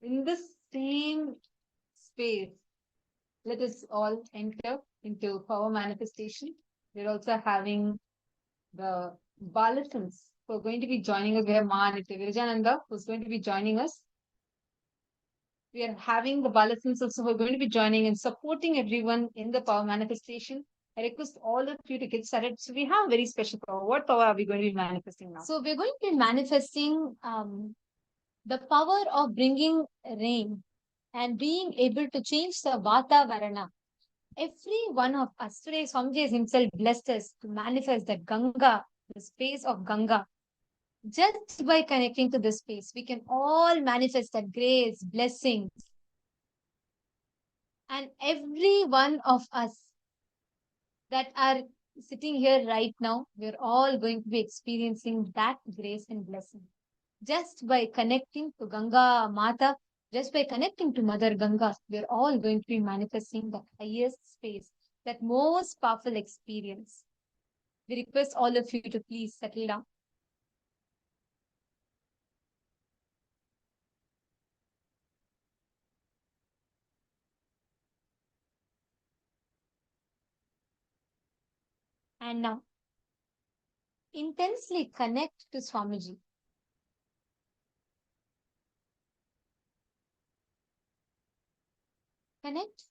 In this same space, let us all enter into power manifestation. We're also having the Balatons who are going to be joining us. We have Nithya Virajananda who's going to be joining us. We are having the Balatons also who are going to be joining and supporting everyone in the power manifestation. I request all of you to get started. So we have a very special power. What power are we going to be manifesting now? So we're going to be manifesting the power of bringing rain and being able to change the Vatavarana. Every one of us today, Swamiji has himself blessed us to manifest that Ganga, the space of Ganga. Just by connecting to this space, we can all manifest that grace, blessings. And every one of us that are sitting here right now, we're all going to be experiencing that grace and blessing. Just by connecting to Ganga Mata, just by connecting to Mother Ganga, we're all going to be manifesting the highest space, that most powerful experience. We request all of you to please settle down. And now, intensely connect to Swamiji. Connect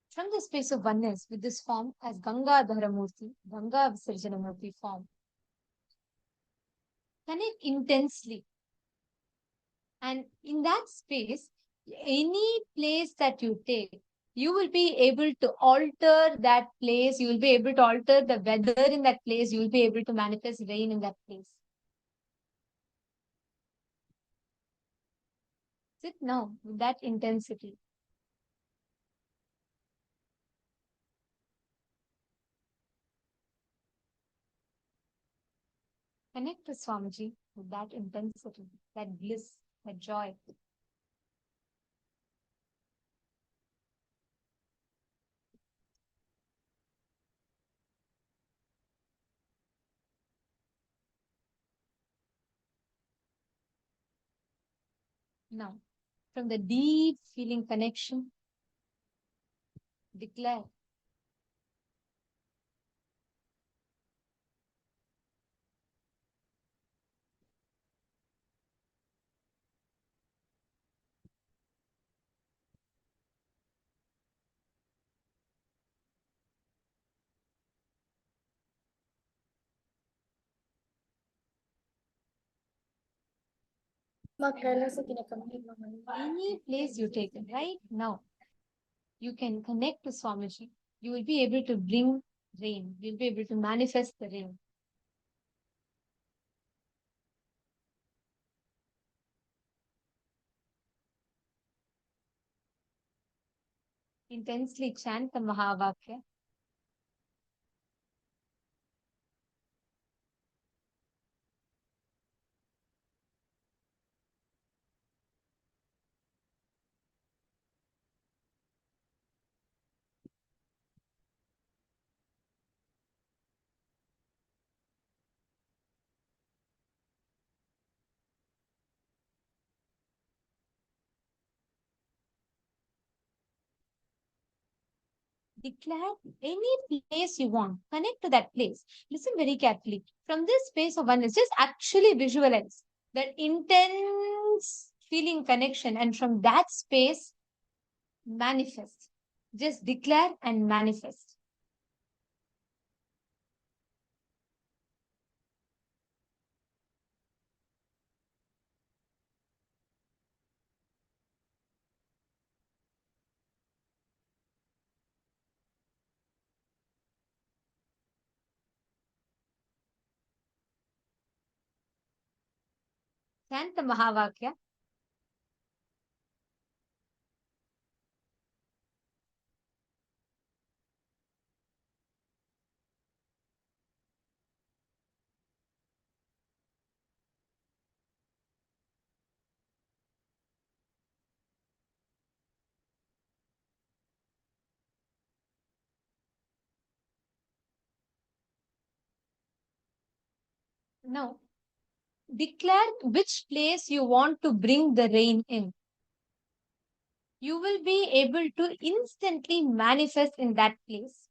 from the space of oneness with this form as Ganga Dharamurti, Ganga Visarjanamurti form. Connect intensely. And in that space, any place that you take, you will be able to alter that place. You will be able to alter the weather in that place. You will be able to manifest rain in that place. Sit now with that intensity. Connect to Swamiji with that intensity, that bliss, that joy. Now, from the deep feeling connection, declare, any place you take it right now, you can connect to Swamiji. You will be able to bring rain. You'll be able to manifest the rain. Intensely chant the Mahavakya. Declare any place you want. Connect to that place. Listen very carefully. From this space of oneness, just actually visualize that intense feeling connection, and from that space, manifest. Just declare and manifest. Chant the Mahavakya. Now, declare which place you want to bring the rain in. You will be able to instantly manifest in that place.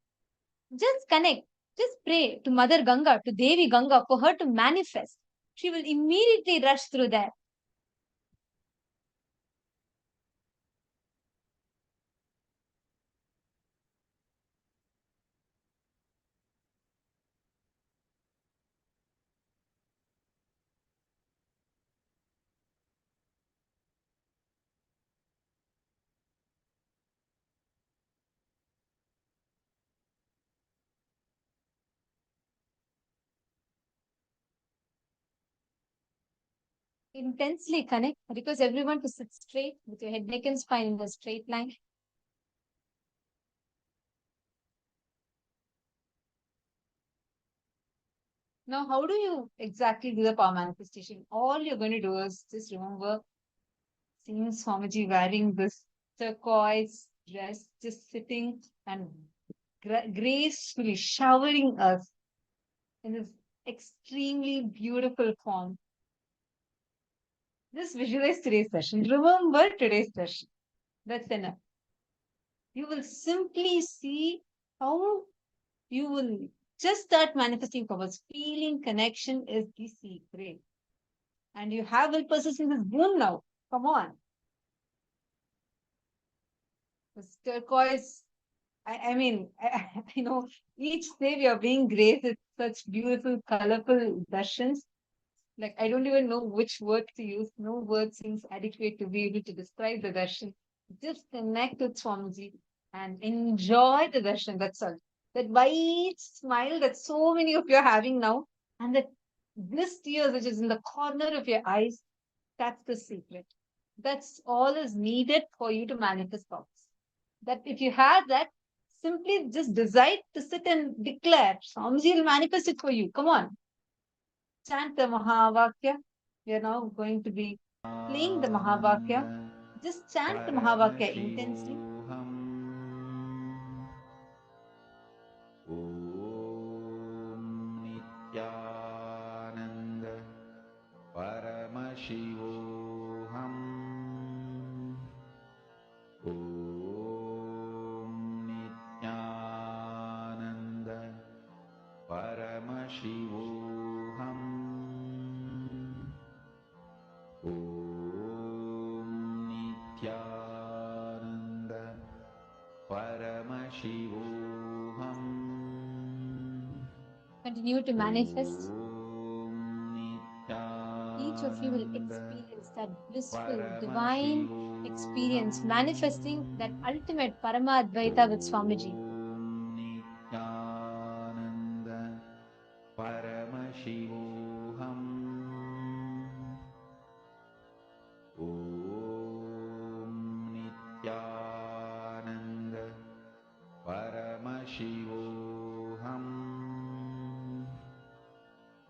Just connect, just pray to Mother Ganga, to Devi Ganga for her to manifest. She will immediately rush through there. Intensely connect. Request everyone to sit straight with your head, neck, and spine in a straight line. Now, how do you exactly do the power manifestation? All you're going to do is just remember seeing Swamiji wearing this turquoise dress, just sitting and gracefully showering us in this extremely beautiful form. Just visualize today's session. Remember today's session. That's enough. You will simply see how you will just start manifesting powers. Feeling connection is the secret. And you have will possessing this boon now. Come on. This turquoise. I mean, I know each day we are being graced with such beautiful, colorful darshan. Like, I don't even know which word to use. No word seems adequate to be able to describe the darshan. Just connect with Swamiji and enjoy the darshan. That's all. That wide smile that so many of you are having now, and that bliss tears which is in the corner of your eyes, that's the secret. That's all is needed for you to manifest powers. That if you have that, simply just decide to sit and declare. Swamiji will manifest it for you. Come on. Chant the Mahavakya. We are now going to be playing the Mahavakya. Just chant the Mahavakya intensely. Om Nithyananda Paramashivoham Om Nithyananda Paramashivoham Om Nithyananda Paramashivoham. Continue to manifest. Each of you will experience that blissful, divine experience, manifesting that ultimate Paramadvaita with Swamiji. Nithyananda Paramashivoham Om Nithyananda Paramashivoham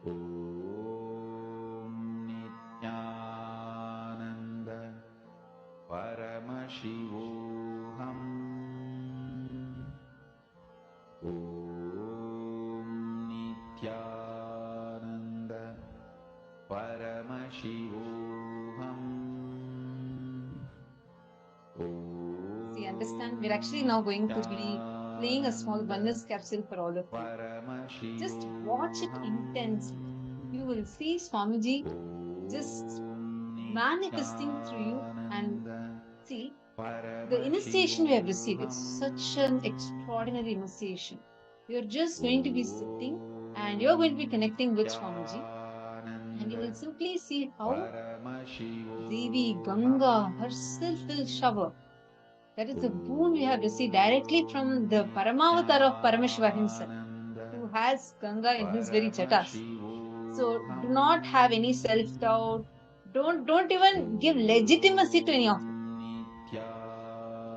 Om Nithyananda Paramashivoham Om Nithyananda Paramashivoham. See, understand? We're actually now going to be playing a small bonus capsule for all of you. Just watch it intensely. You will see Swamiji just manifesting through you and see the initiation we have received. It's such an extraordinary initiation. You're just going to be sitting and you're going to be connecting with Swamiji. And you will simply see how Devi Ganga herself will shower. That is the boon we have received directly from the Paramavatar of Paramashiva himself, who has Ganga in his very jatas. So do not have any self-doubt. Don't even give legitimacy to any of it.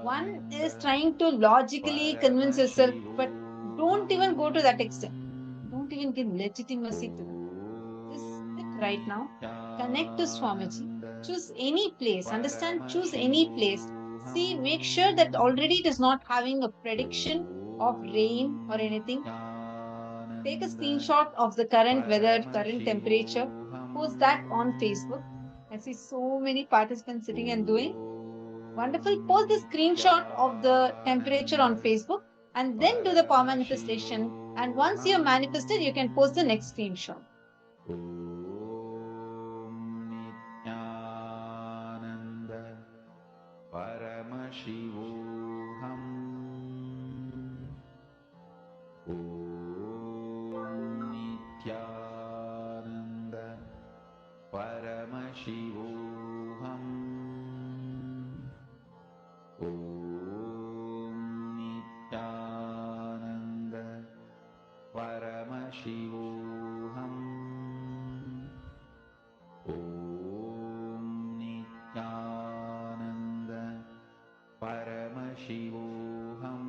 One is trying to logically convince yourself, but don't even go to that extent. Don't even give legitimacy to them. Just sit right now. Connect to Swamiji. Choose any place. Understand? Choose any place. See, make sure that already it is not having a prediction of rain or anything. Take a screenshot of the current weather, current temperature. Post that on Facebook. I see so many participants sitting and doing. Wonderful. Post the screenshot of the temperature on Facebook and then do the power manifestation. And once you have manifested, you can post the next screenshot. Nithyananda Paramashivoham Nithyananda Paramashivoham Nithyananda Paramashivoham Nithyananda Paramashivoham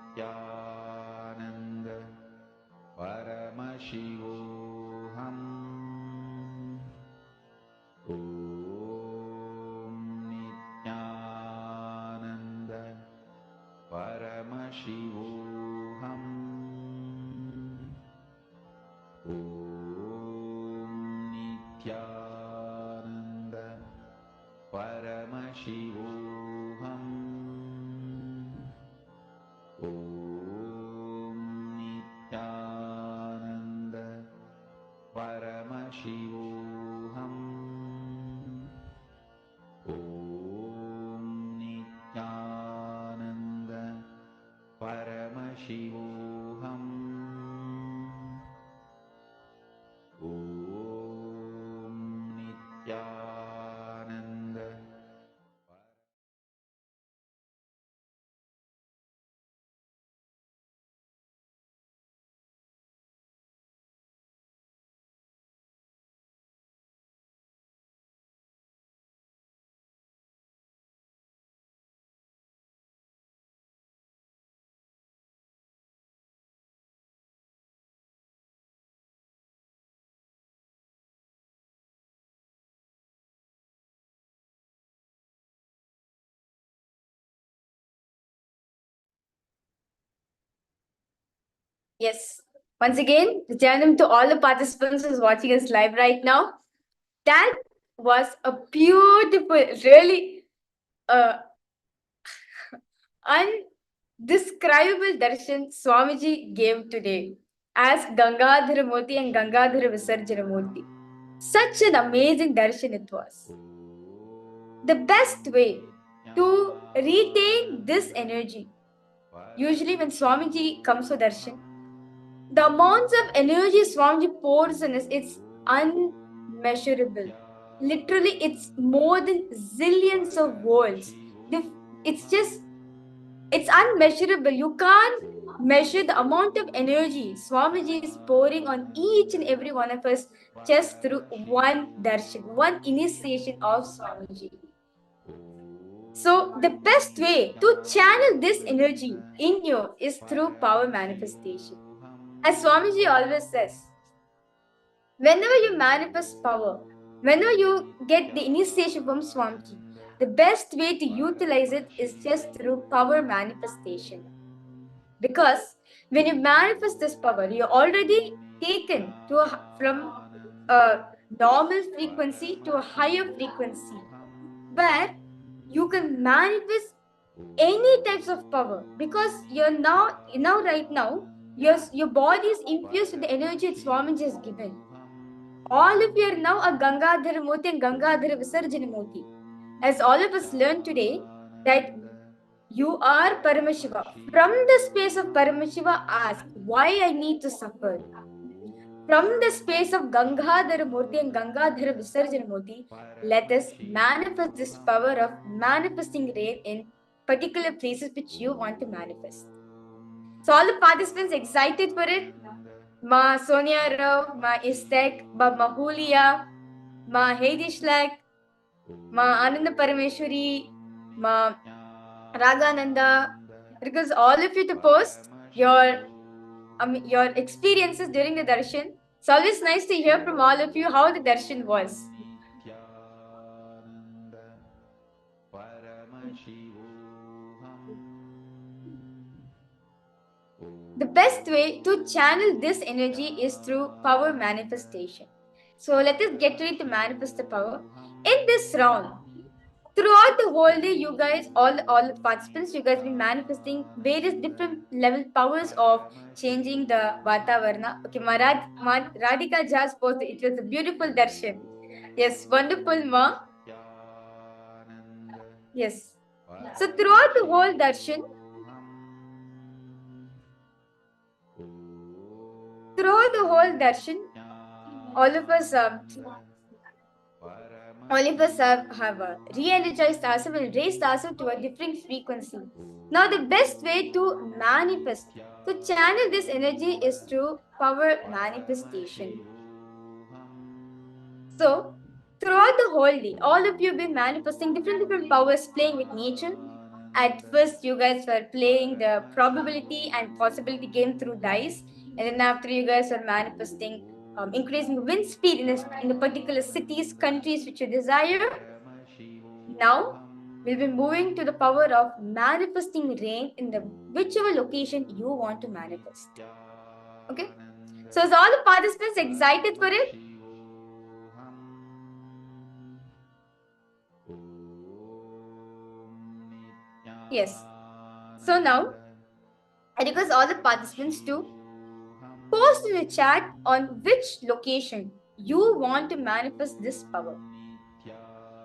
Nithyananda Paramashivoham Nithyananda Paramashivoham Nithyananda Paramashivoham Nithyananda Paramashivoham Nithyananda Paramashivoham Nithyananda Yes. Once again, Janam to all the participants who's watching us live right now. That was a beautiful, really undescribable darshan Swamiji gave today as Gangadhara Murti and Gangadhara Visarjana Murti. Such an amazing darshan it was. The best way to retain this energy, usually when Swamiji comes for darshan, the amounts of energy Swamiji pours in us, it's unmeasurable. Literally, it's more than zillions of worlds. It's unmeasurable. You can't measure the amount of energy Swamiji is pouring on each and every one of us just through one darshan, one initiation of Swamiji. So, the best way to channel this energy in you is through power manifestation. As Swamiji always says, whenever you manifest power, whenever you get the initiation from Swamiji, the best way to utilize it is just through power manifestation. Because when you manifest this power, you're already taken from a normal frequency to a higher frequency, where you can manifest any types of power, because you're right now your body is infused with the energy that Swamiji has given. All of you are now a Gangadhara Murti and Gangadhara Visarjana Murti. As all of us learned today that you are Paramashiva. From the space of Paramashiva, ask why I need to suffer. From the space of Gangadhara Murti and Gangadhara Visarjana Murti, let us manifest this power of manifesting rain in particular places which you want to manifest. So all the participants excited for it? Ma Sonia Rao, Ma Istek, Ma Mahulia, Ma Hedishlak, Ma Ananda Parameshwari, Ma Ragananda, because all of you to post your experiences during the darshan. It's always nice to hear from all of you how the darshan was. The best way to channel this energy is through power manifestation. So let us get ready to manifest the power. In this round, throughout the whole day, you guys, all the participants, you guys be manifesting various different level powers of changing the Vatavarna. Okay, Radhika just posted, it was a beautiful darshan. Yes, wonderful, Ma. Yes. So throughout the whole darshan, all of us have re-energized ourselves and raised ourselves to a different frequency. Now, the best way to manifest, to channel this energy is through power manifestation. So, throughout the whole day, all of you have been manifesting different powers, playing with nature. At first, you guys were playing the probability and possibility game through dice, and then after, you guys were manifesting increasing wind speed in the particular cities, countries which you desire. Now, we'll be moving to the power of manifesting rain in the whichever location you want to manifest. Okay? So, is all the participants excited for it? Yes. So now, I request all the participants to post in the chat on which location you want to manifest this power.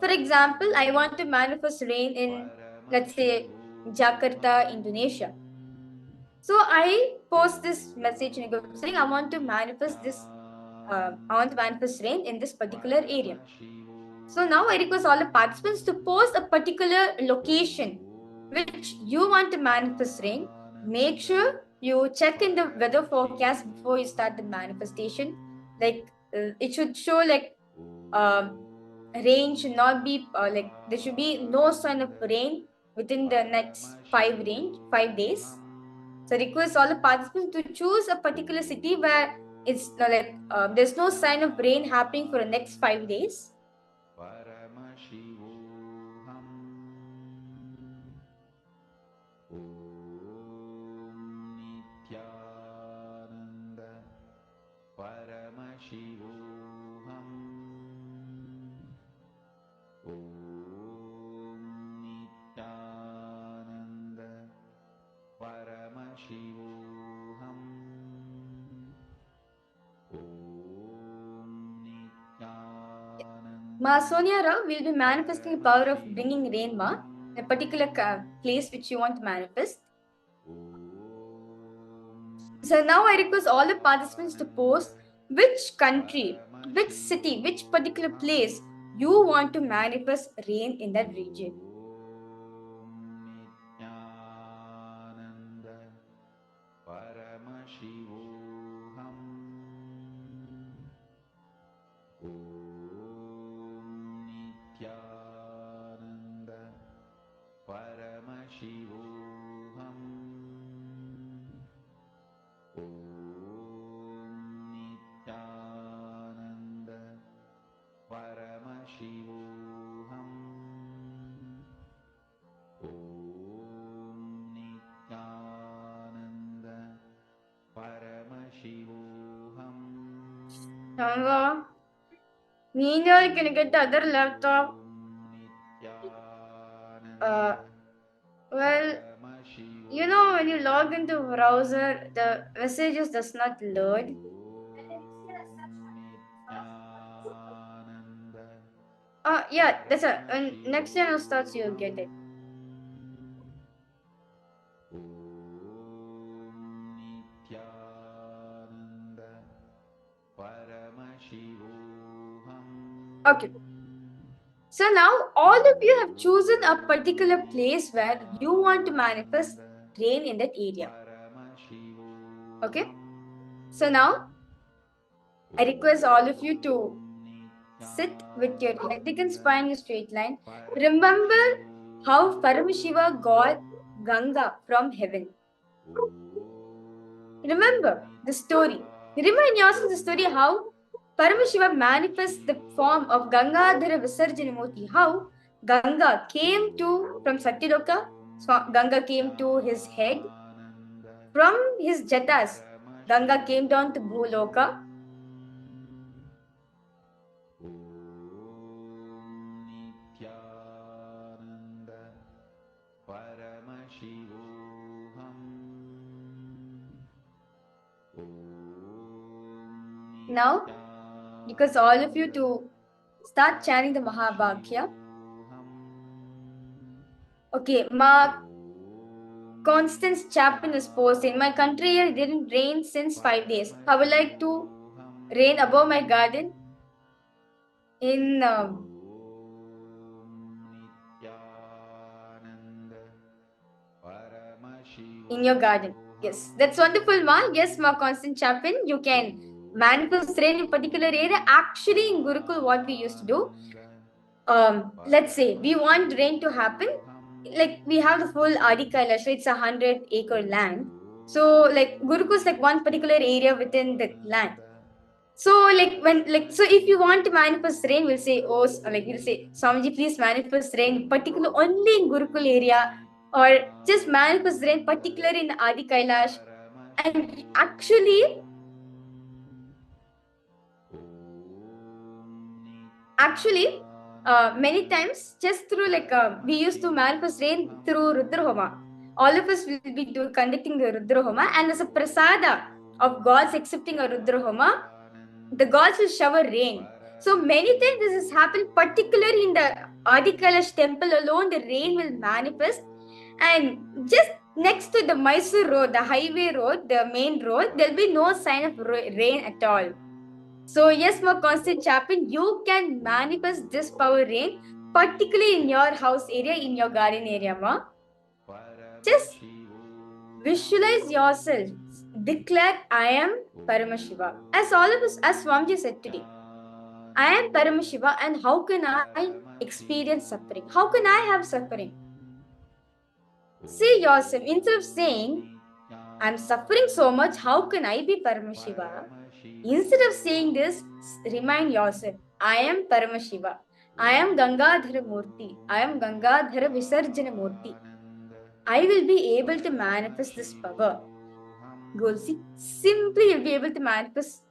For example, I want to manifest rain in, let's say, Jakarta, Indonesia. So I post this message in a group saying I want to manifest rain in this particular area. So now I request all the participants to post a particular location which you want to manifest rain. Make sure you check in the weather forecast before you start the manifestation. Like it should show like rain should not be like there should be no sign of rain within the next 5 days. So request all the participants to choose a particular city where it's there's no sign of rain happening for the next 5 days. Paramashivoham Nithyananda Paramashivoham Nithyananda Paramashivoham Ma Sonia Rao will be manifesting the power of bringing rain, Ma, in a particular place which you want to manifest. So now I request all the participants to post which country, which city, which particular place you want to manifest rain in that region. Nithyananda Paramashivoham Nithyananda Paramashivoham Nithyananda Paramashivoham Nithyananda Paramashivoham Changa, can you get the other laptop? Well, you know when you log into browser, the messages does not load. Yeah, that's it. When next channel starts, you'll get it. Okay. So now all of you have chosen a particular place where you want to manifest rain in that area. Okay. So now I request all of you to sit with your head and spine in a straight line. Remember how Paramashiva got Ganga from heaven. Remember the story. Remind yourself the story how Paramashiva manifests the form of Gangadhara Visarjanamurti. How Ganga came to from Satyaloka, Ganga came to his head. From his jatas, Ganga came down to Bhuloka. Nithyananda Paramashivoham Now, because all of you to start chanting the Mahabhagya. Okay, Ma Constance Chapin is posting. My country here didn't rain since 5 days. I would like to rain above my garden in your garden. Yes, that's wonderful, Ma. Yes, Ma Constance Chapin, you can manifest rain in particular area. Actually, in Gurukul, what we used to do, let's say we want rain to happen. Like we have the full Adi KAILASA, it's 100-acre land. So like Gurukul is like one particular area within the land. So so if you want to manifest rain, we'll say, we'll say, Swamiji, please manifest rain particular only in Gurukul area, or just manifest rain particular in Adi Kailash. And actually, many times just through we used to manifest rain through Rudrahoma. All of us will be conducting the Rudrahoma, and as a prasada of gods accepting a Rudrahoma, the gods will shower rain. So many times this has happened, particularly in the Adi Kailash temple alone, the rain will manifest. And just next to the Mysore road, the highway road, the main road, there'll be no sign of rain at all. So yes, Ma Constance Chapin, you can manifest this power rain, particularly in your house area, in your garden area, Ma. Just visualize yourself. Declare, I am Paramashiva. As all of us, as Swamiji said today, I am Paramashiva, and how can I experience suffering? How can I have suffering? See yourself, instead of saying, I'm suffering so much, how can I be Paramashiva? Instead of saying this, remind yourself, I am Paramashiva. I am Gangadhara Murti. I am Gangadhara Visarjana Murti. I will be able to manifest this power. Go see, simply you'll be able to manifest,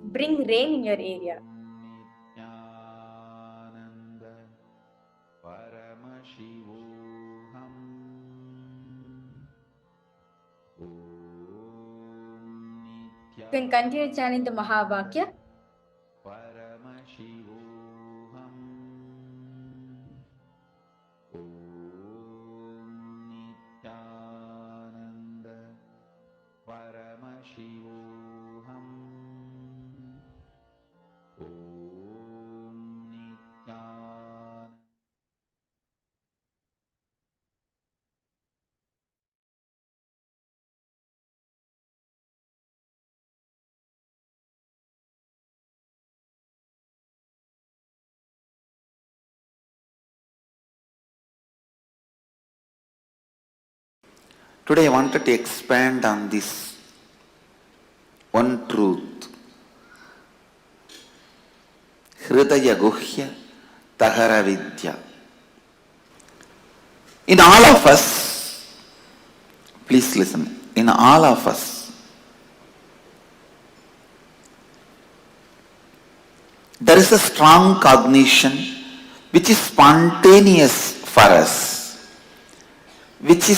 bring rain in your area. You can continue chanting the Mahabhagya. Paramashivoham Nithyananda Paramashivoham Nithyananda. Today I wanted to expand on this one truth. Hridaya Guhya Tahara Vidya. In all of us, please listen, in all of us, there is a strong cognition which is spontaneous for us, which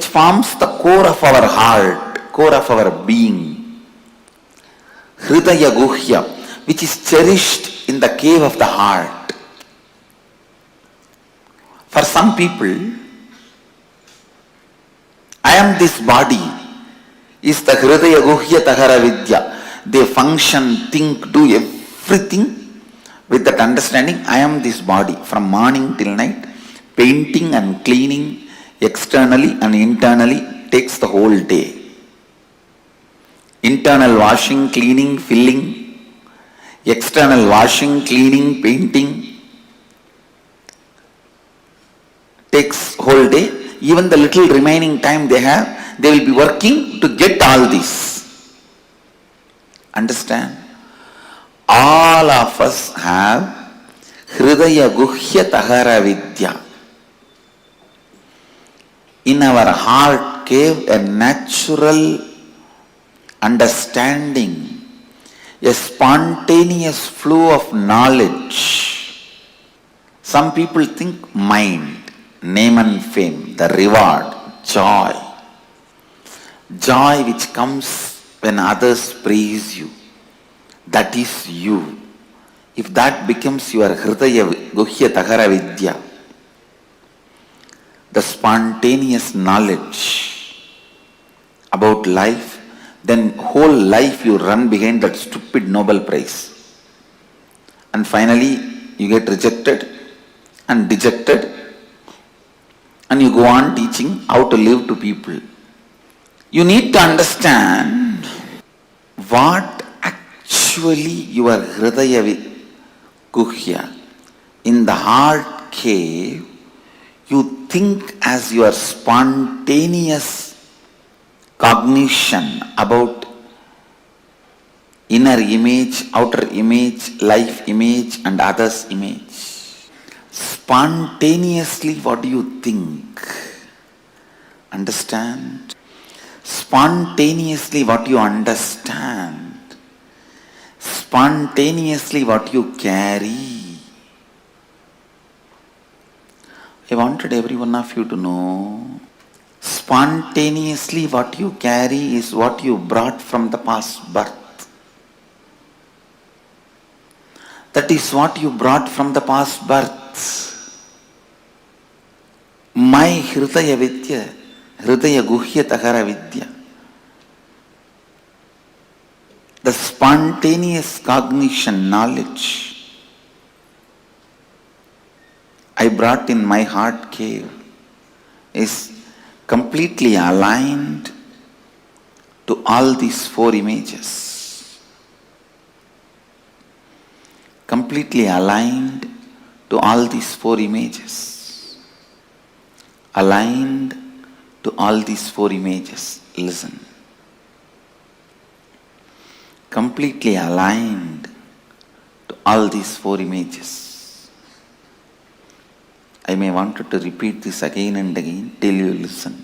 forms the core of our heart, core of our being. Hridaya Guhya, which is cherished in the cave of the heart. For some people, I am this body is the Hridaya Guhya Tahara Vidya. They function, think, do everything with that understanding, I am this body from morning till night, painting and cleaning externally and internally takes the whole day. Internal washing, cleaning, filling, external washing, cleaning, painting takes whole day. Even the little remaining time they have, they will be working to get all this. Understand? All of us have Hridaya Guhya Tahara Vidya. In our heart cave, a natural understanding, a spontaneous flow of knowledge, Some people think mind, name and fame, the reward, joy. Joy which comes when others praise you. That is you. If that becomes your Hridaya Guhya Tahara Vidya, the spontaneous knowledge about life, then whole life you run behind that stupid Nobel Prize. And finally you get rejected and dejected, and you go on teaching how to live to people. You need to understand what actually your Hridaya Guhya, in the heart cave, you think as your spontaneous cognition about inner image, outer image, life image and others image. Spontaneously what do you think? Understand? Spontaneously what you understand. Spontaneously what you carry. I wanted every one of you to know, spontaneously what you carry is what you brought from the past birth. That is what you brought from the past birth. My Hridaya Vidya, Hridaya Guhya Tahara Vidya, the spontaneous cognition, knowledge I brought in my heart cave is completely aligned to all these four images. Completely aligned to all these four images. Aligned to all these four images. Listen. Completely aligned to all these four images. I may want to repeat this again and again till you listen.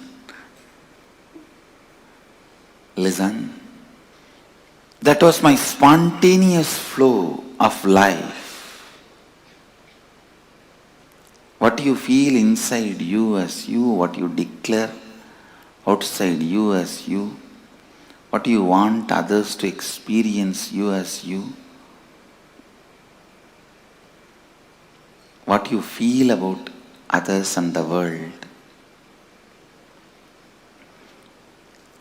Listen. That was my spontaneous flow of life. What you feel inside you as you, what you declare outside you as you, what you want others to experience you as you, what you feel about others and the world.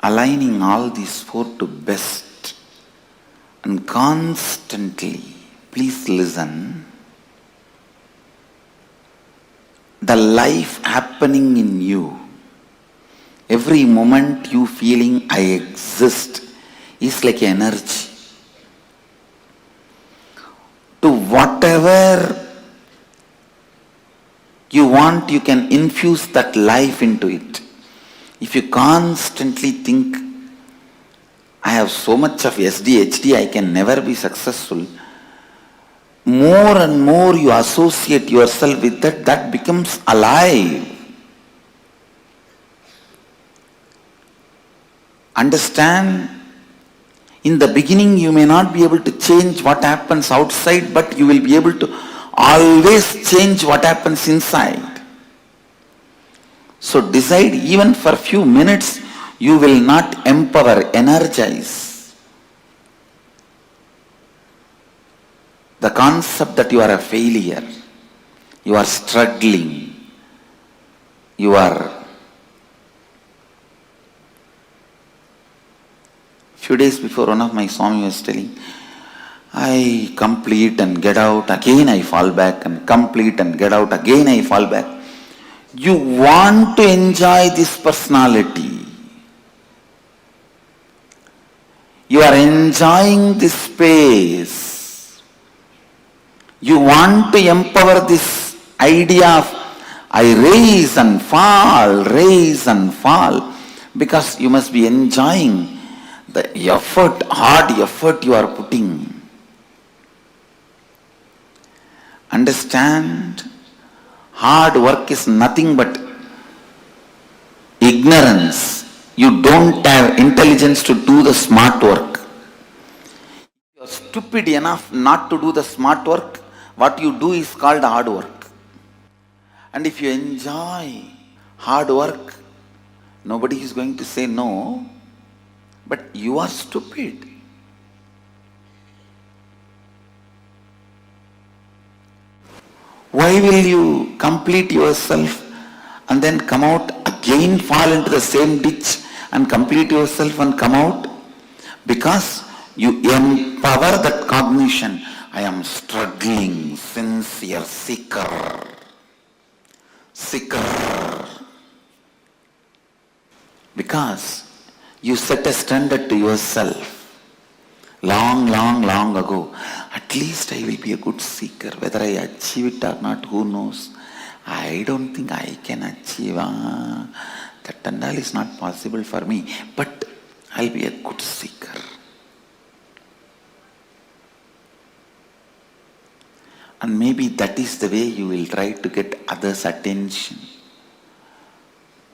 Aligning all these four to best and constantly, please listen, the life happening in you, every moment you feeling I exist is like energy. To whatever you want, you can infuse that life into it. If you constantly think, I have so much of SDHD, I can never be successful, more and more you associate yourself with that, that becomes alive. Understand? In the beginning you may not be able to change what happens outside, but you will be able to always change what happens inside. So decide, even for a few minutes, you will not empower, energize the concept that you are a failure, you are struggling, you are. Few days before, one of my Swami was telling, I complete and get out, again I fall back, and complete and get out, again I fall back. You want to enjoy this personality. You are enjoying this space. You want to empower this idea of I rise and fall, because you must be enjoying the effort, hard effort you are putting. Understand? Hard work is nothing but ignorance. You don't have intelligence to do the smart work. You are stupid enough not to do the smart work. What you do is called hard work. And if you enjoy hard work, nobody is going to say no, but you are stupid. Why will you complete yourself and then come out again, fall into the same ditch and complete yourself and come out? Because you empower that cognition. I am struggling, sincere, seeker. Because you set a standard to yourself. Long ago, at least I will be a good seeker. Whether I achieve it or not, who knows? I don't think I can achieve. That and all is not possible for me. But I'll be a good seeker. And maybe that is the way you will try to get others' attention.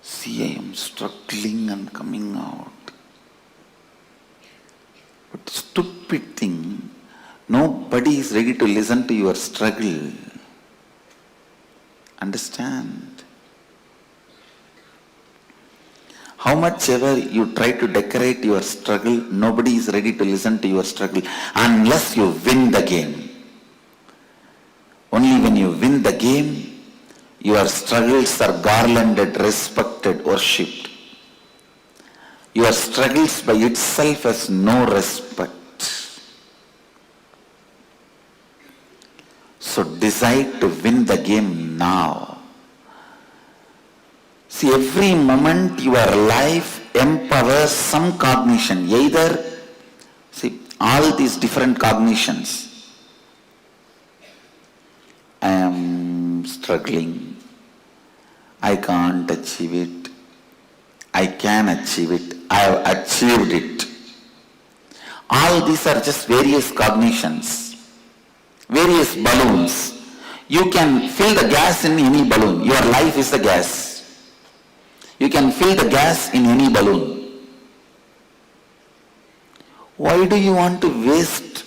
See, I am struggling and coming out. But stupid thing, nobody is ready to listen to your struggle. Understand? How much ever you try to decorate your struggle, nobody is ready to listen to your struggle unless you win the game. Only when you win the game, your struggles are garlanded, respected, worshipped. Your struggles by itself has no respect. So decide to win the game now. See, every moment your life empowers some cognition. Either, see, all these different cognitions. I am struggling. I can't achieve it. I can achieve it. I have achieved it. All these are just various cognitions, various balloons. You can fill the gas in any balloon. Your life is the gas. You can fill the gas in any balloon. Why do you want to waste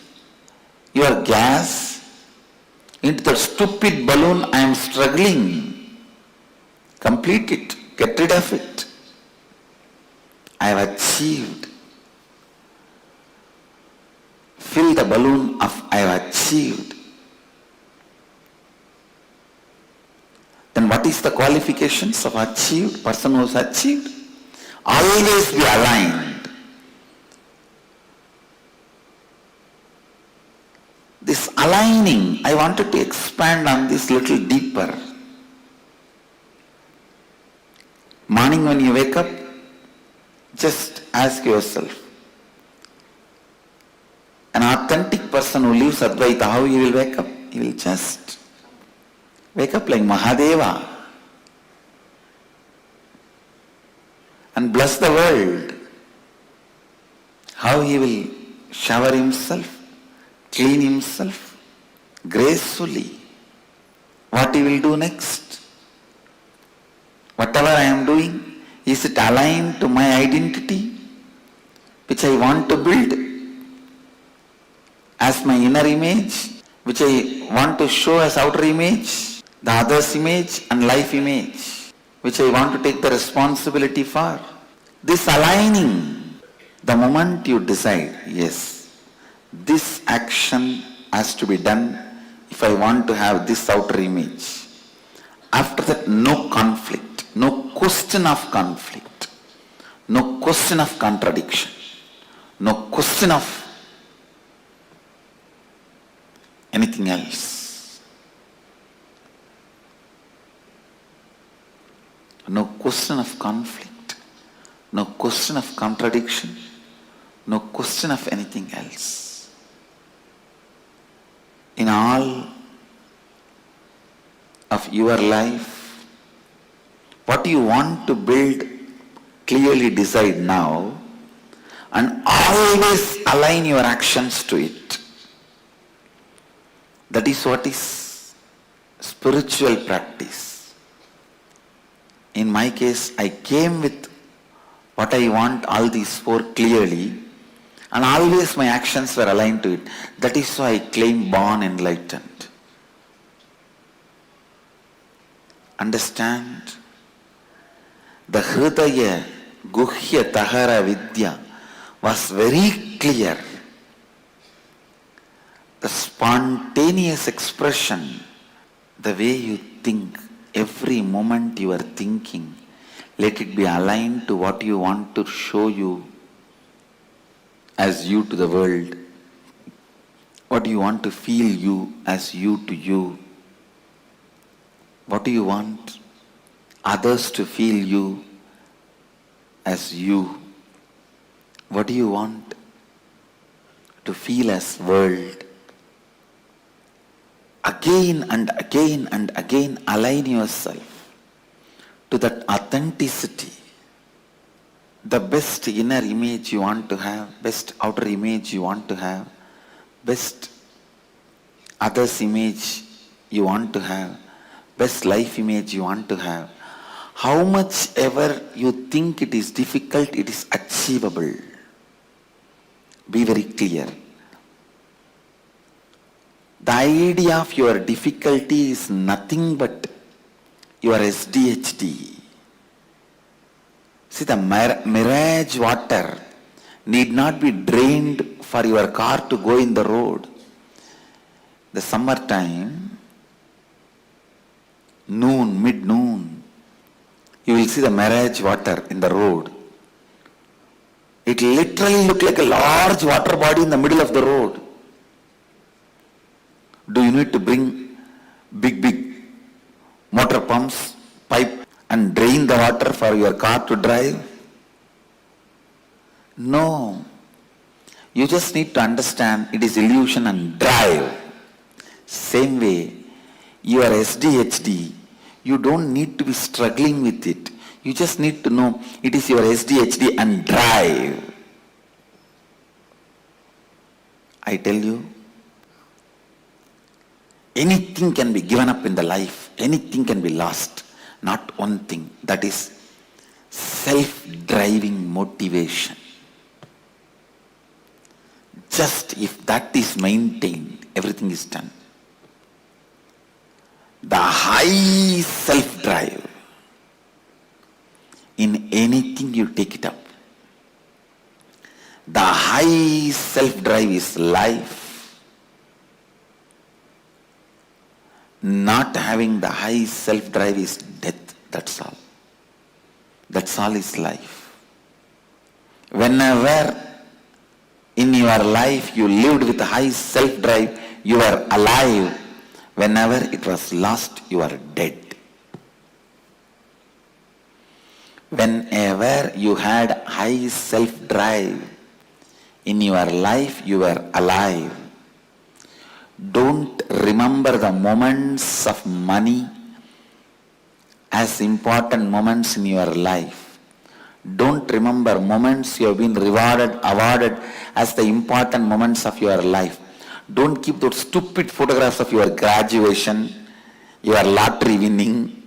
your gas into the stupid balloon? I am struggling. Complete it. Get rid of it. I have achieved. Fill the balloon of I have achieved. Then what is the qualifications of achieved? Person who has achieved? Always be aligned. This aligning, I wanted to expand on this little deeper. Morning when you wake up, just ask yourself, an authentic person who lives Advaita, how he will wake up? He will just wake up like Mahadeva and bless the world. How he will shower himself, clean himself gracefully. What he will do next? Whatever I am doing, is it aligned to my identity, which I want to build as my inner image, which I want to show as outer image, the other's image and life image, which I want to take the responsibility for? This aligning, the moment you decide, yes, this action has to be done if I want to have this outer image. After that, no conflict. No question of conflict, no question of contradiction, no question of anything else. No question of conflict, no question of contradiction, no question of anything else. In all of your life, what you want to build, clearly decide now and always align your actions to it. That is what is spiritual practice. In my case, I came with what I want, all these four clearly, and always my actions were aligned to it. That is why I claim born enlightened. Understand? The Hridaya Guhya Tahara Vidya was very clear. The spontaneous expression, the way you think, every moment you are thinking, let it be aligned to what you want to show you as you to the world. What do you want to feel you as you to you? What do you want others to feel you as you? What do you want to feel as world? Again and again and again align yourself to that authenticity. The best inner image you want to have, best outer image you want to have, best others image you want to have, best life image you want to have. How much ever you think it is difficult, it is achievable. Be very clear. The idea of your difficulty is nothing but your SDHD. See, the mirage water need not be drained for your car to go in the road. The summertime, noon, mid-noon, you will see the mirage water in the road. It literally looks like a large water body in the middle of the road. Do you need to bring big motor pumps, pipe and drain the water for your car to drive? No. You just need to understand it is illusion and drive. Same way, your SDHD, you don't need to be struggling with it. You just need to know it is your SDHD and drive. I tell you, anything can be given up in the life. Anything can be lost. Not one thing. That is self-driving motivation. Just if that is maintained, everything is done. The high self-drive, in anything you take it up. The high self-drive is life. Not having the high self-drive is death. That's all. That's all is life. Whenever in your life you lived with high self-drive, you are alive. Whenever it was lost, you are dead. Whenever you had high self-drive in your life, you were alive. Don't remember the moments of money as important moments in your life. Don't remember moments you have been rewarded, awarded as the important moments of your life. Don't keep those stupid photographs of your graduation, your lottery winning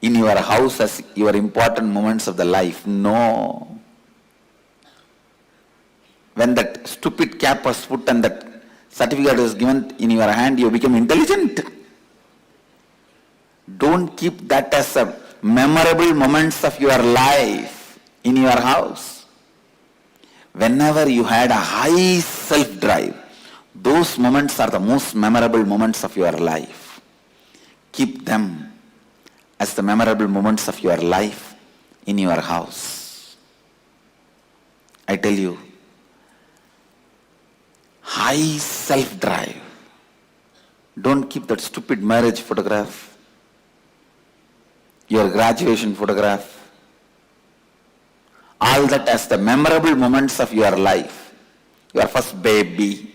in your house as your important moments of the life. No. When that stupid cap was put and that certificate was given in your hand, you become intelligent. Don't keep that as a memorable moments of your life in your house. Whenever you had a high self-drive, those moments are the most memorable moments of your life. Keep them as the memorable moments of your life in your house. I tell you, high self-drive. Don't keep that stupid marriage photograph, your graduation photograph, all that as the memorable moments of your life. Your first baby,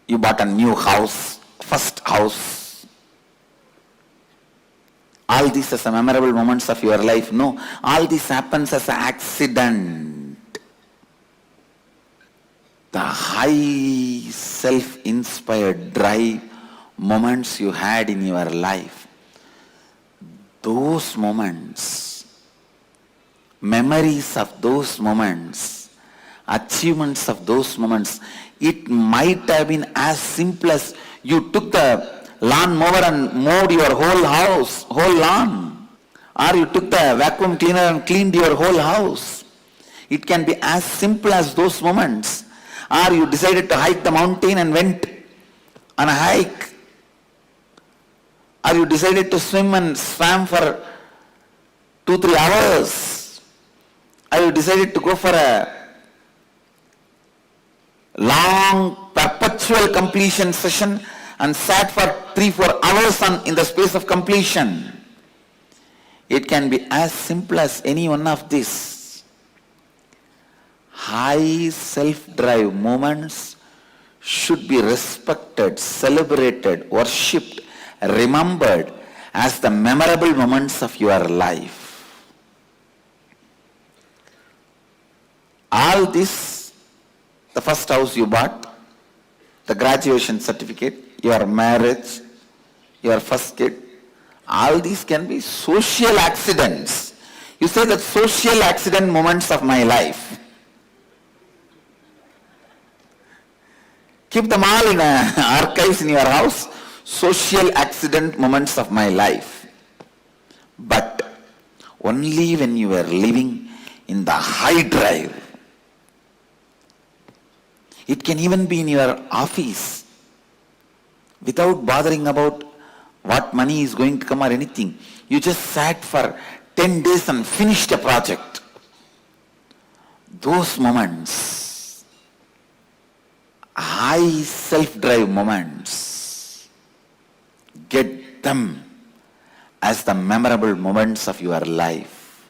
you bought a new house, first house. All these as the memorable moments of your life. No, all this happens as an accident. The high self-inspired drive moments you had in your life, those moments, memories of those moments, achievements of those moments, it might have been as simple as you took the lawn mower and mowed your whole house, whole lawn. Or you took the vacuum cleaner and cleaned your whole house. It can be as simple as those moments. Or you decided to hike the mountain and went on a hike. Or you decided to swim and swam for 2-3 hours. Or you decided to go for a long perpetual completion session and sat for 3-4 hours in the space of completion. It can be as simple as any one of these. High self-drive moments should be respected, celebrated, worshipped, remembered as the memorable moments of your life. All this, the first house you bought, the graduation certificate, your marriage, your first kid, all these can be social accidents. You say that social accident moments of my life. Keep them all in archives in your house. Social accident moments of my life. But only when you were living in the high drive. It can even be in your office without bothering about what money is going to come or anything. You just sat for 10 days and finished a project. Those moments, high self-drive moments, get them as the memorable moments of your life.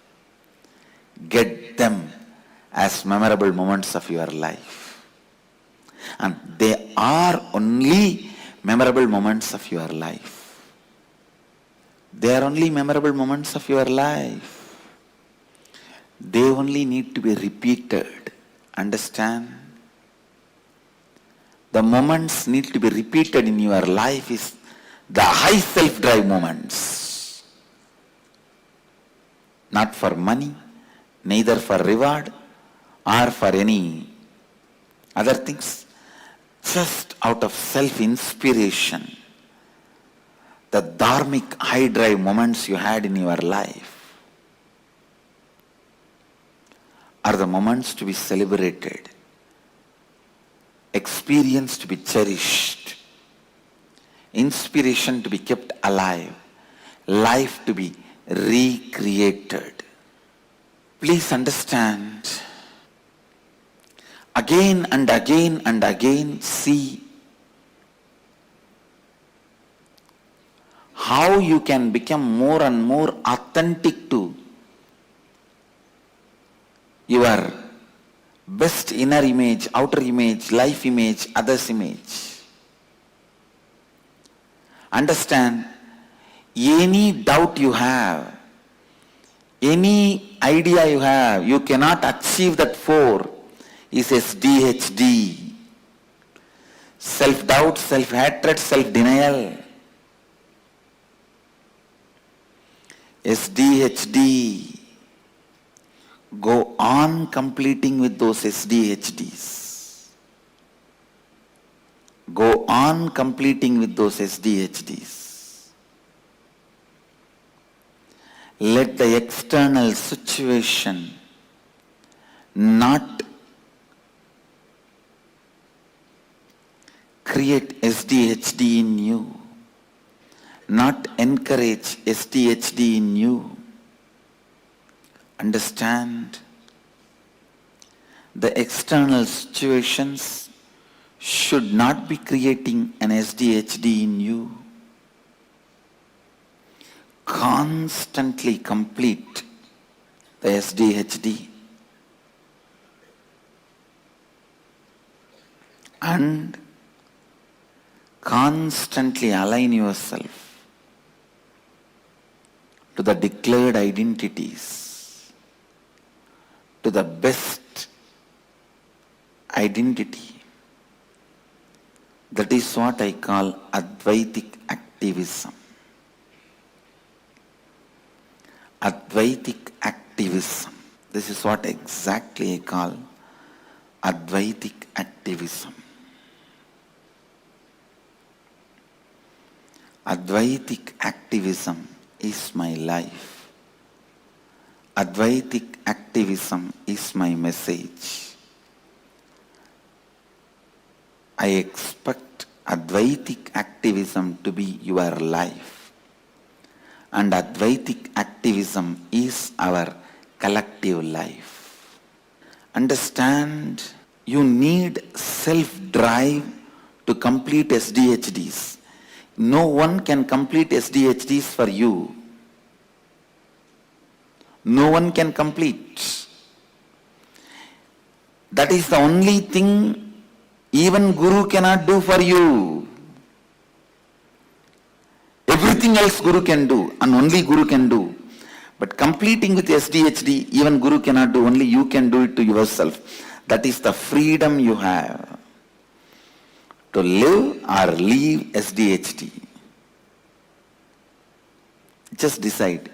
Get them as memorable moments of your life. And they are only memorable moments of your life. They are only memorable moments of your life. They only need to be repeated. Understand? The moments need to be repeated in your life is the high self-drive moments. Not for money, neither for reward or for any other things. Just out of self-inspiration. The dharmic high drive moments you had in your life are the moments to be celebrated, experience to be cherished, inspiration to be kept alive, life to be recreated. Please understand, again and again and again, see how you can become more and more authentic to your best inner image, outer image, life image, others image. Understand, any doubt you have, any idea you have, you cannot achieve that 4 is SDHD. Self-doubt, self-hatred, self-denial. SDHD. Go on completing with those SDHDs. Go on completing with those SDHDs. Let the external situation not create SDHD in you. Not encourage SDHD in you. Understand, the external situations should not be creating an SDHD in you. Constantly complete the SDHD and constantly align yourself to the declared identities, to the best identity. That is what I call Advaitic activism. Advaitic activism. This is what exactly I call Advaitic activism. Advaitic activism is my life. Advaitic activism is my message. I expect Advaitic activism to be your life. And Advaitic activism is our collective life. Understand, you need self-drive to complete SDHDs. No one can complete SDHDs for you. No one can complete. That is the only thing even Guru cannot do for you. Everything else Guru can do, and only Guru can do. But completing with SDHD, even Guru cannot do, only you can do it to yourself. That is the freedom you have to live or leave SDHD. Just decide.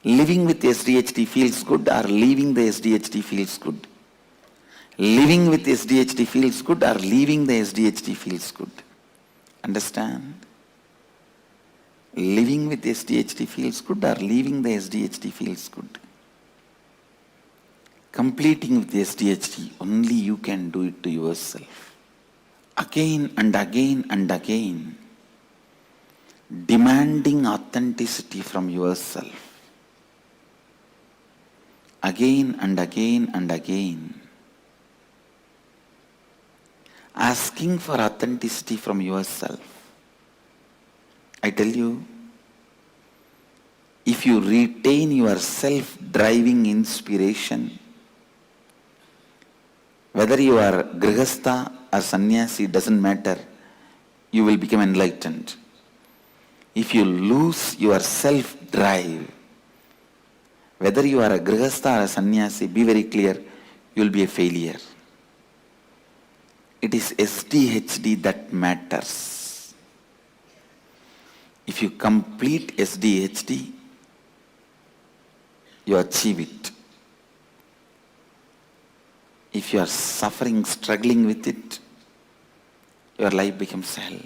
Living with SDHD feels good or leaving the SDHD feels good. Living with SDHD feels good or leaving the SDHD feels good. Understand? Living with SDHD feels good or leaving the SDHD feels good. Completing with SDHD, only you can do it to yourself. Again and again and again, demanding authenticity from yourself. Again and again and again, asking for authenticity from yourself. I tell you, if you retain your self-driving inspiration, whether you are grihastha or sannyasi, doesn't matter, you will become enlightened. If you lose your self-drive, whether you are a grihastha or a sannyasi, be very clear, you will be a failure. It is SDHD that matters. If you complete SDHD, you achieve it. If you are suffering, struggling with it, your life becomes hell.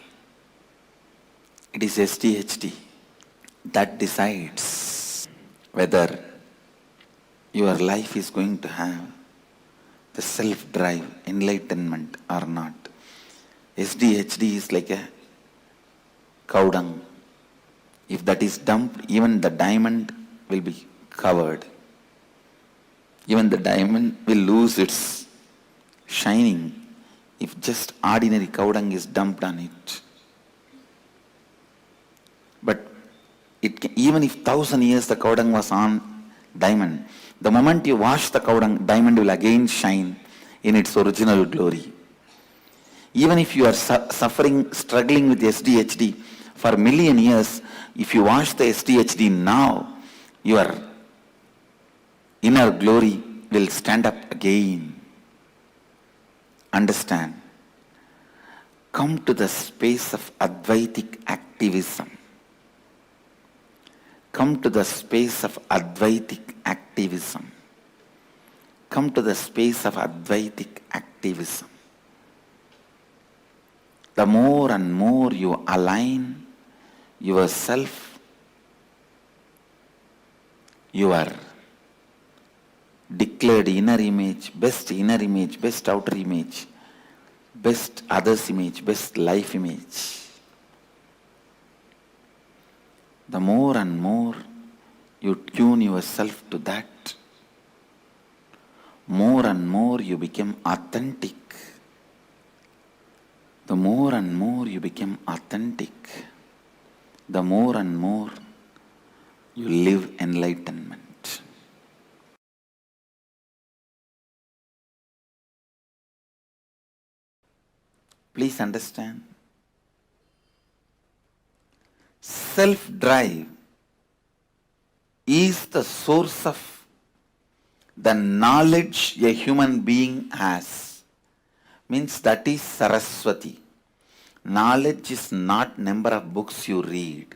It is SDHD that decides whether your life is going to have the self-drive, enlightenment or not. SDHD is like a cow dung. If that is dumped, even the diamond will be covered. Even the diamond will lose its shining if just ordinary cow dung is dumped on it. But even if 1,000 years the cow dung was on diamond, the moment you wash the cow dung, diamond will again shine in its original glory. Even if you are suffering, struggling with SDHD for a million years, if you wash the SDHD now, your inner glory will stand up again. Understand? Come to the space of Advaitic activism. Come to the space of Advaitic activism. Come to the space of Advaitic activism. The more and more you align yourself, your declared inner image, best outer image, best others image, best life image, the more and more you tune yourself to that, more and more you become authentic. The more and more you become authentic, the more and more you live enlightenment. Please understand, self-drive is the source of the knowledge a human being has. Means that is Saraswati. Knowledge is not number of books you read.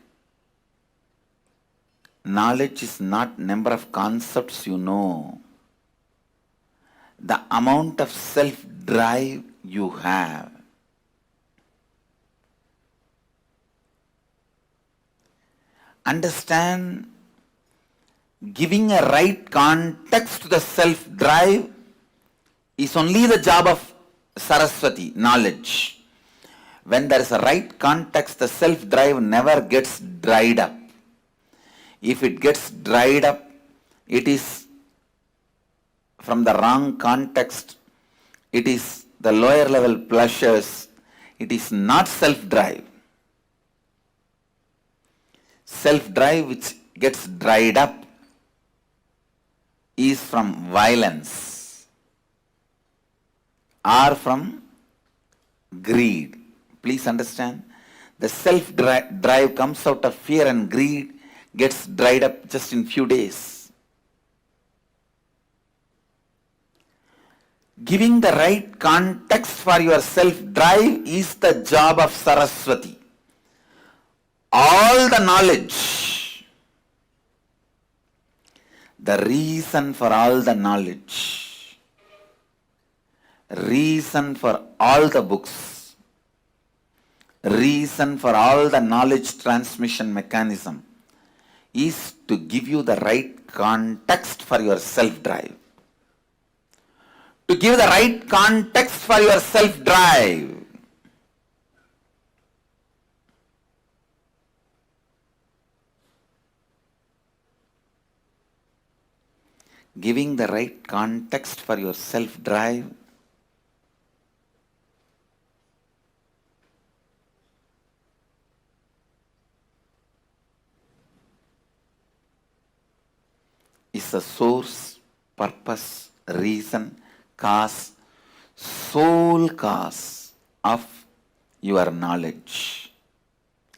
Knowledge is not number of concepts you know. The amount of self-drive you have. understand, giving a right context to the self-drive is only the job of Saraswati, knowledge. When there is a right context, the self-drive never gets dried up. If it gets dried up, it is from the wrong context. It is the lower level pleasures. It is not self-drive. Self-drive which gets dried up is from violence or from greed. Please understand, the self-drive comes out of fear and greed, gets dried up just in few days. Giving the right context for your self-drive is the job of Saraswati. All the knowledge, the reason for all the knowledge, reason for all the books, reason for all the knowledge transmission mechanism is to give you the right context for your self-drive. To give the right context for your self-drive. Giving the right context for your self-drive is the source, purpose, reason, cause, sole cause of your knowledge.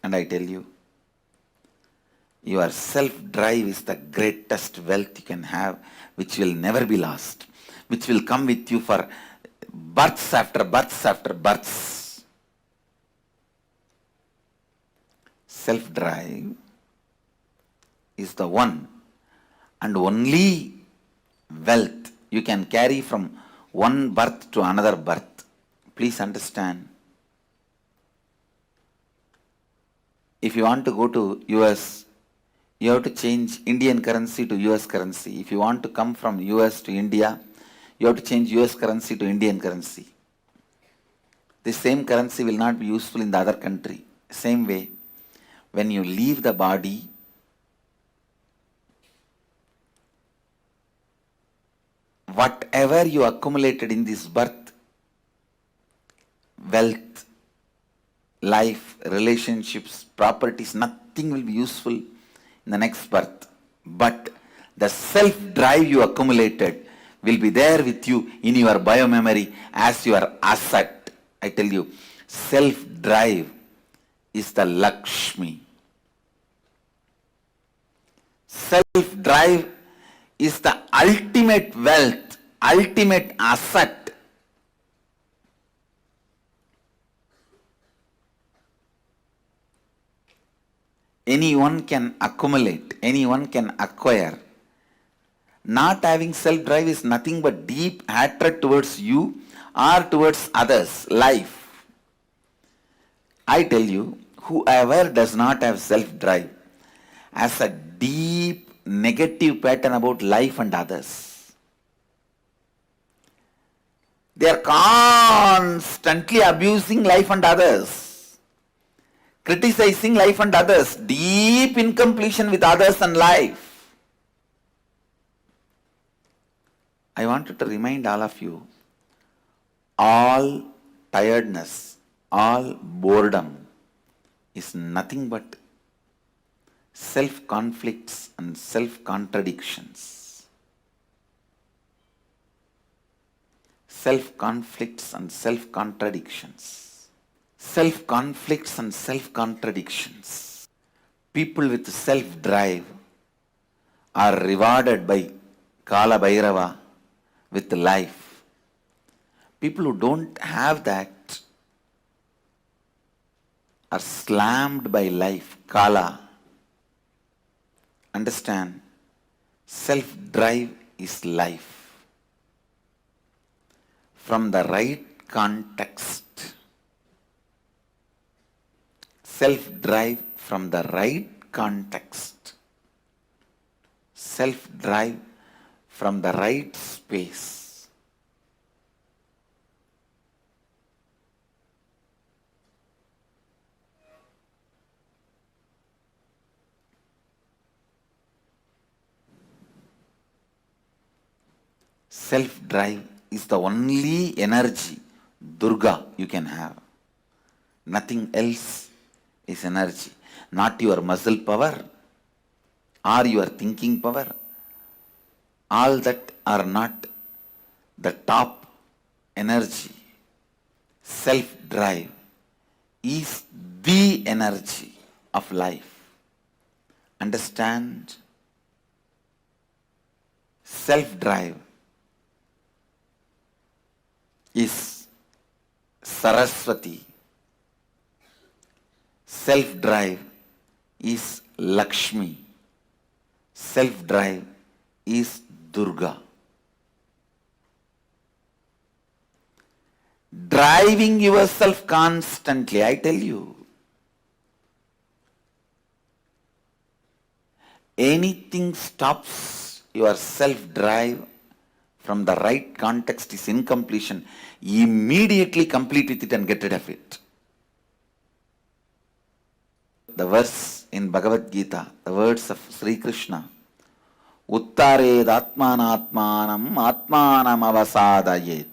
And I tell you, your self-drive is the greatest wealth you can have, which will never be lost, which will come with you for births after births after births. Self-drive is the one and only wealth you can carry from one birth to another birth. Please understand. If you want to go to US, you have to change Indian currency to US currency. If you want to come from US to India, you have to change US currency to Indian currency. The same currency will not be useful in the other country. Same way, when you leave the body, whatever you accumulated in this birth, wealth, life, relationships, properties, nothing will be useful in the next birth. But the self-drive you accumulated will be there with you in your biomemory as your asset. I tell you, self-drive is the Lakshmi. Self-drive is the ultimate wealth, ultimate asset. Anyone can accumulate, anyone can acquire. Not having self-drive is nothing but deep hatred towards you or towards others, life. I tell you, whoever does not have self-drive has a deep negative pattern about life and others. They are constantly abusing life and others, criticizing life and others, deep incompletion with others and life. I wanted to remind all of you, all tiredness, all boredom is nothing but self-conflicts and self-contradictions. Self-conflicts and self-contradictions. Self-conflicts and self-contradictions. People with self-drive are rewarded by Kala Bhairava with life. People who don't have that are slammed by life, Kala. Understand, self-drive is life. From the right context, self-drive from the right context. Self-drive from the right space. Self-drive is the only energy, Durga, you can have. Nothing else is energy. Not your muscle power or your thinking power. All that are not the top energy. Self-drive is the energy of life. Understand? Self-drive is Saraswati. Self-drive is Lakshmi. Self-drive is Durga. Driving yourself constantly, I tell you. Anything stops your self-drive from the right context is incompletion. Immediately complete with it and get rid of it. The verse in Bhagavad Gita, the words of Sri Krishna, Uttared Atmanatmanam Atmanam Avasadayet.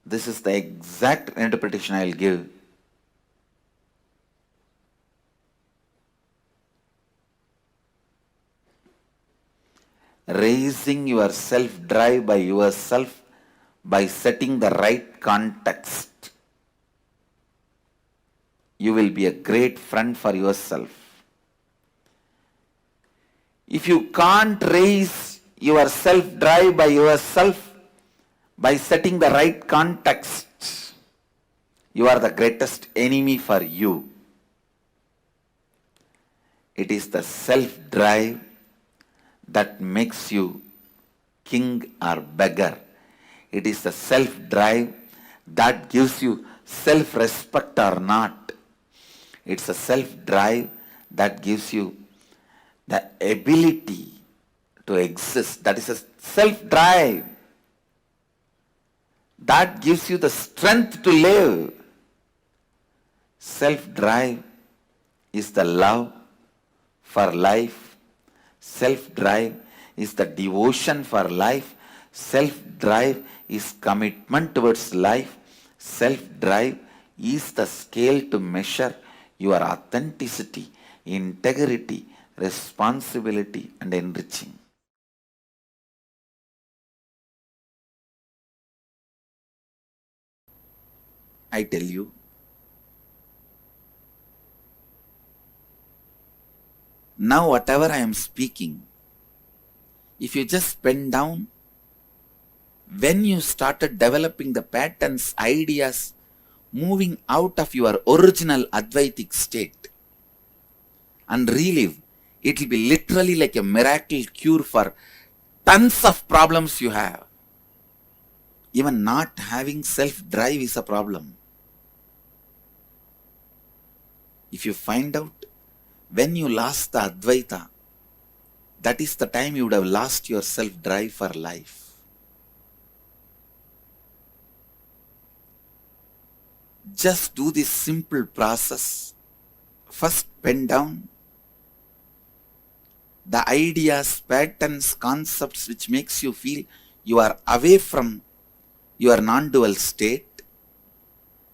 This is the exact interpretation I will give. Raising your self-drive by yourself by setting the right context. You will be a great friend for yourself. If you can't raise your self-drive by yourself by setting the right context, you are the greatest enemy for you. It is the self-drive that makes you king or beggar. It is the self-drive that gives you self-respect or not. It's a self-drive that gives you the ability to exist. That is a self-drive that gives you the strength to live. Self-drive is the love for life. Self-drive is the devotion for life. Self-drive is commitment towards life. Self-drive is the scale to measure your authenticity, integrity, responsibility, and enriching. I tell you, now whatever I am speaking, if you just pen down, when you started developing the patterns, ideas, moving out of your original Advaitic state and relive, it will be literally like a miracle cure for tons of problems you have. Even not having self-drive is a problem. If you find out when you lost the Advaita, that is the time you would have lost your self-drive for life. Just do this simple process. First, pen down the ideas, patterns, concepts which makes you feel you are away from your non-dual state.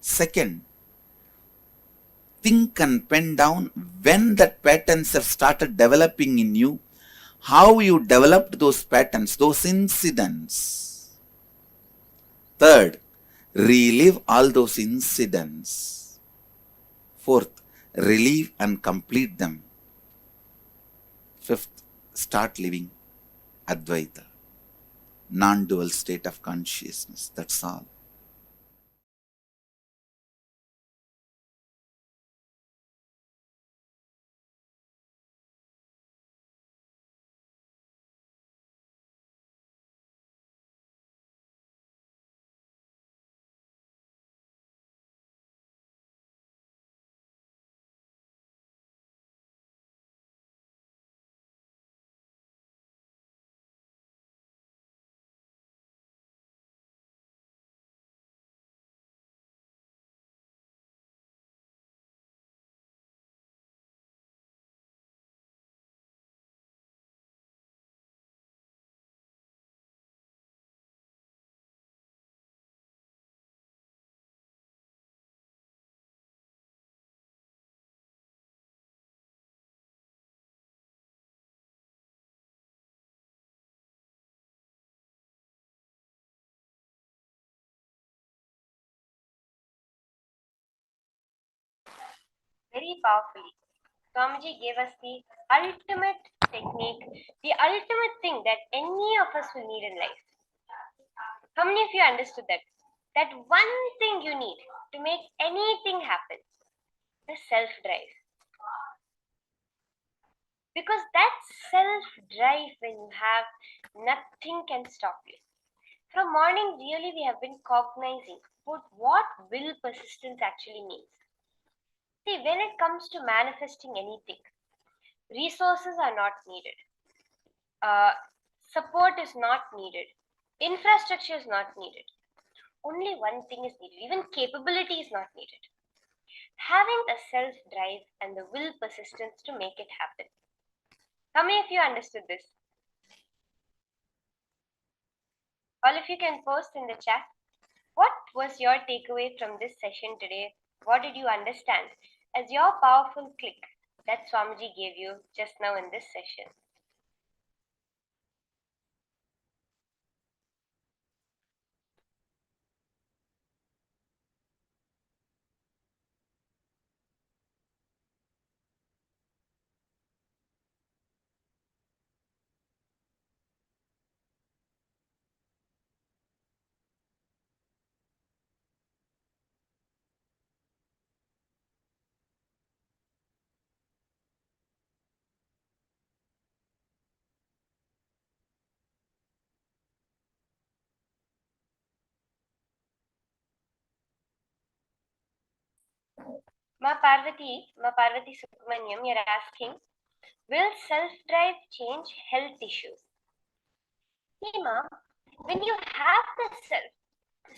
Second, think and pen down when that patterns have started developing in you, how you developed those patterns, those incidents. Third, relive all those incidents. Fourth, relive and complete them. Fifth, start living Advaita, non-dual state of consciousness. That's all. very powerfully. Swamiji gave us the ultimate technique, the ultimate thing that any of us will need in life. How many of you understood that? That one thing you need to make anything happen, the self-drive. Because that self-drive, when you have, nothing can stop you. From morning, really, we have been cognizing about what will persistence actually means. See, when it comes to manifesting anything, resources are not needed. Support is not needed. Infrastructure is not needed. Only one thing is needed. Even capability is not needed. Having the self-drive and the will persistence to make it happen. How many of you understood this? All of you can post in the chat. What was your takeaway from this session today? What did you understand as your powerful click that Swamiji gave you just now in this session? Ma Parvati Subramaniam, you're asking, will self-drive change health issues? See, Ma, when you have the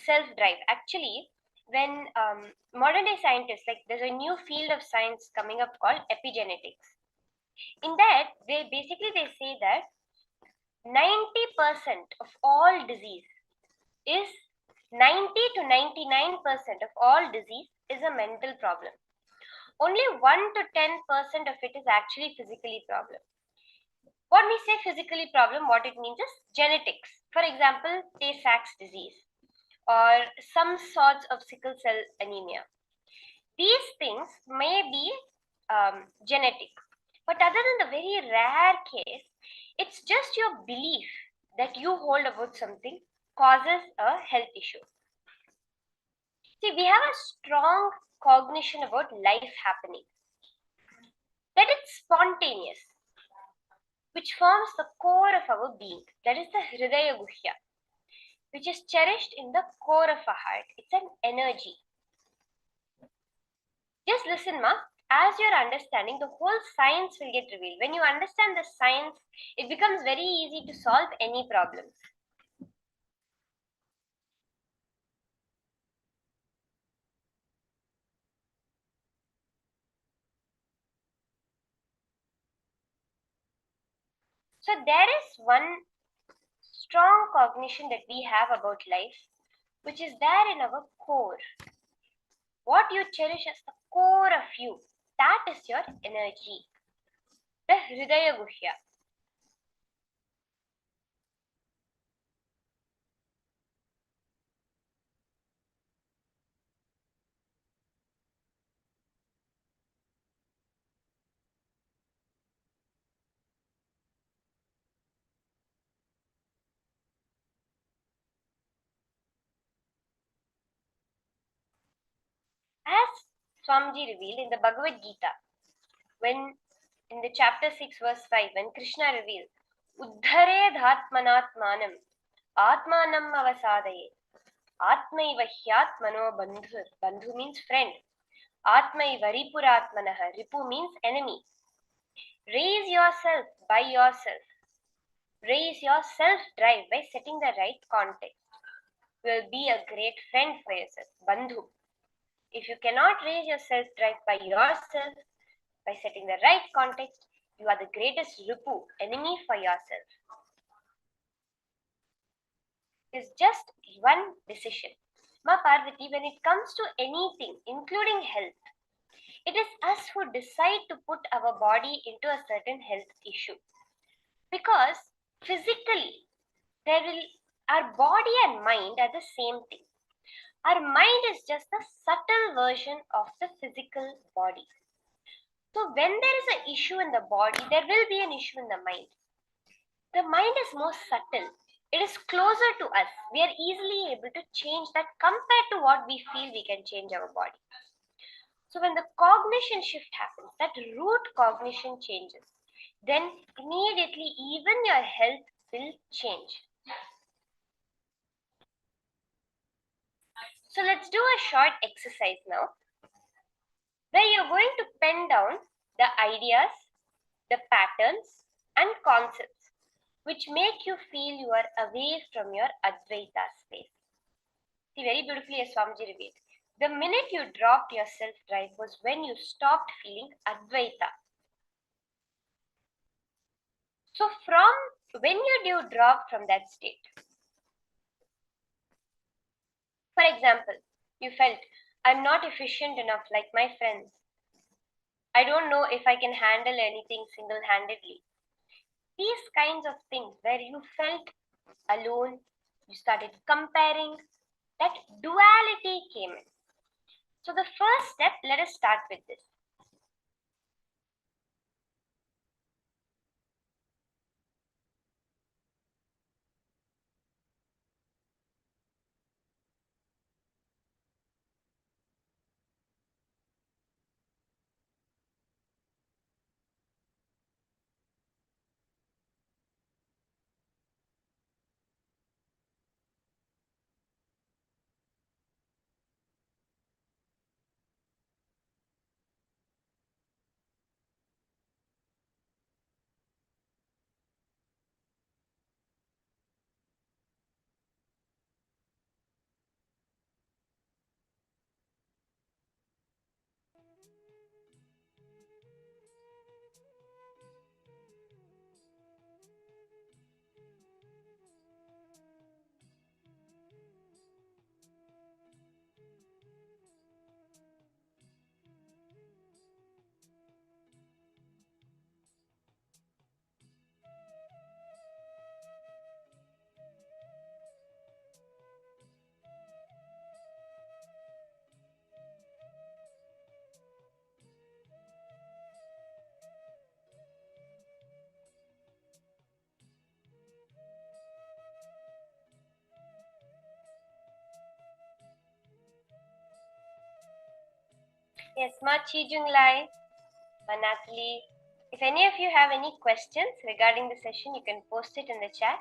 self-drive, actually, when modern day scientists, like there's a new field of science coming up called epigenetics. In that, they say that 90% of all disease is 90 to 99% of all disease is a mental problem. Only 1 to 10% of it is actually physically problem. What we say physically problem, what it means is genetics. For example, Tay-Sachs disease or some sorts of sickle cell anemia. These things may be genetic, but other than the very rare case, it's just your belief that you hold about something causes a health issue. See, we have a strong cognition about life happening, that it's spontaneous, which forms the core of our being. That is the Hridaya Guhya, which is cherished in the core of our heart. It's an energy. Just listen, Ma. As you're understanding, the whole science will get revealed. When you understand the science, it becomes very easy to solve any problems. So there is one strong cognition that we have about life, which is there in our core. What you cherish as the core of you, that is your energy, the Hridaya Guhya. As Swamiji revealed in the Bhagavad Gita, when in the chapter 6 verse 5, when Krishna revealed, Uddhare dhatmanatmanam atmanam avasadaye atmaiva hyatmano bandhur. Bandhu means friend. Atmaiva ripuratmanaha. Ripu means enemy. Raise yourself by yourself. Raise your self-drive by setting the right context. You will be a great friend for yourself. Bandhu. If you cannot raise your self-drive by yourself, by setting the right context, you are the greatest Ripu, enemy for yourself. It's just one decision. Ma Parvati, when it comes to anything, including health, it is us who decide to put our body into a certain health issue. Because physically, our body and mind are the same thing. Our mind is just a subtle version of the physical body. So when there is an issue in the body, there will be an issue in the mind. The mind is more subtle. It is closer to us. We are easily able to change that compared to what we feel we can change our body. So when the cognition shift happens, that root cognition changes, then immediately even your health will change. So let's do a short exercise now, where you're going to pen down the ideas, the patterns, and concepts which make you feel you are away from your Advaita space. See, very beautifully as Swamiji revealed. The minute you dropped your self-drive was when you stopped feeling Advaita. So from when did you drop from that state? For example, you felt, I'm not efficient enough like my friends. I don't know if I can handle anything single-handedly. These kinds of things where you felt alone, you started comparing, that duality came in. So the first step, let us start with this. Yes, Ma Chi Jung Lai, Natalie. If any of you have any questions regarding the session, you can post it in the chat.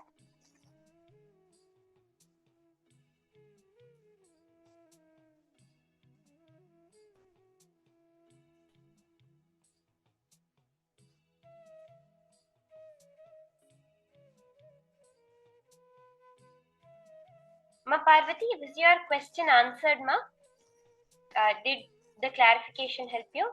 Ma Parvati, was your question answered, Ma? Did the clarification help you?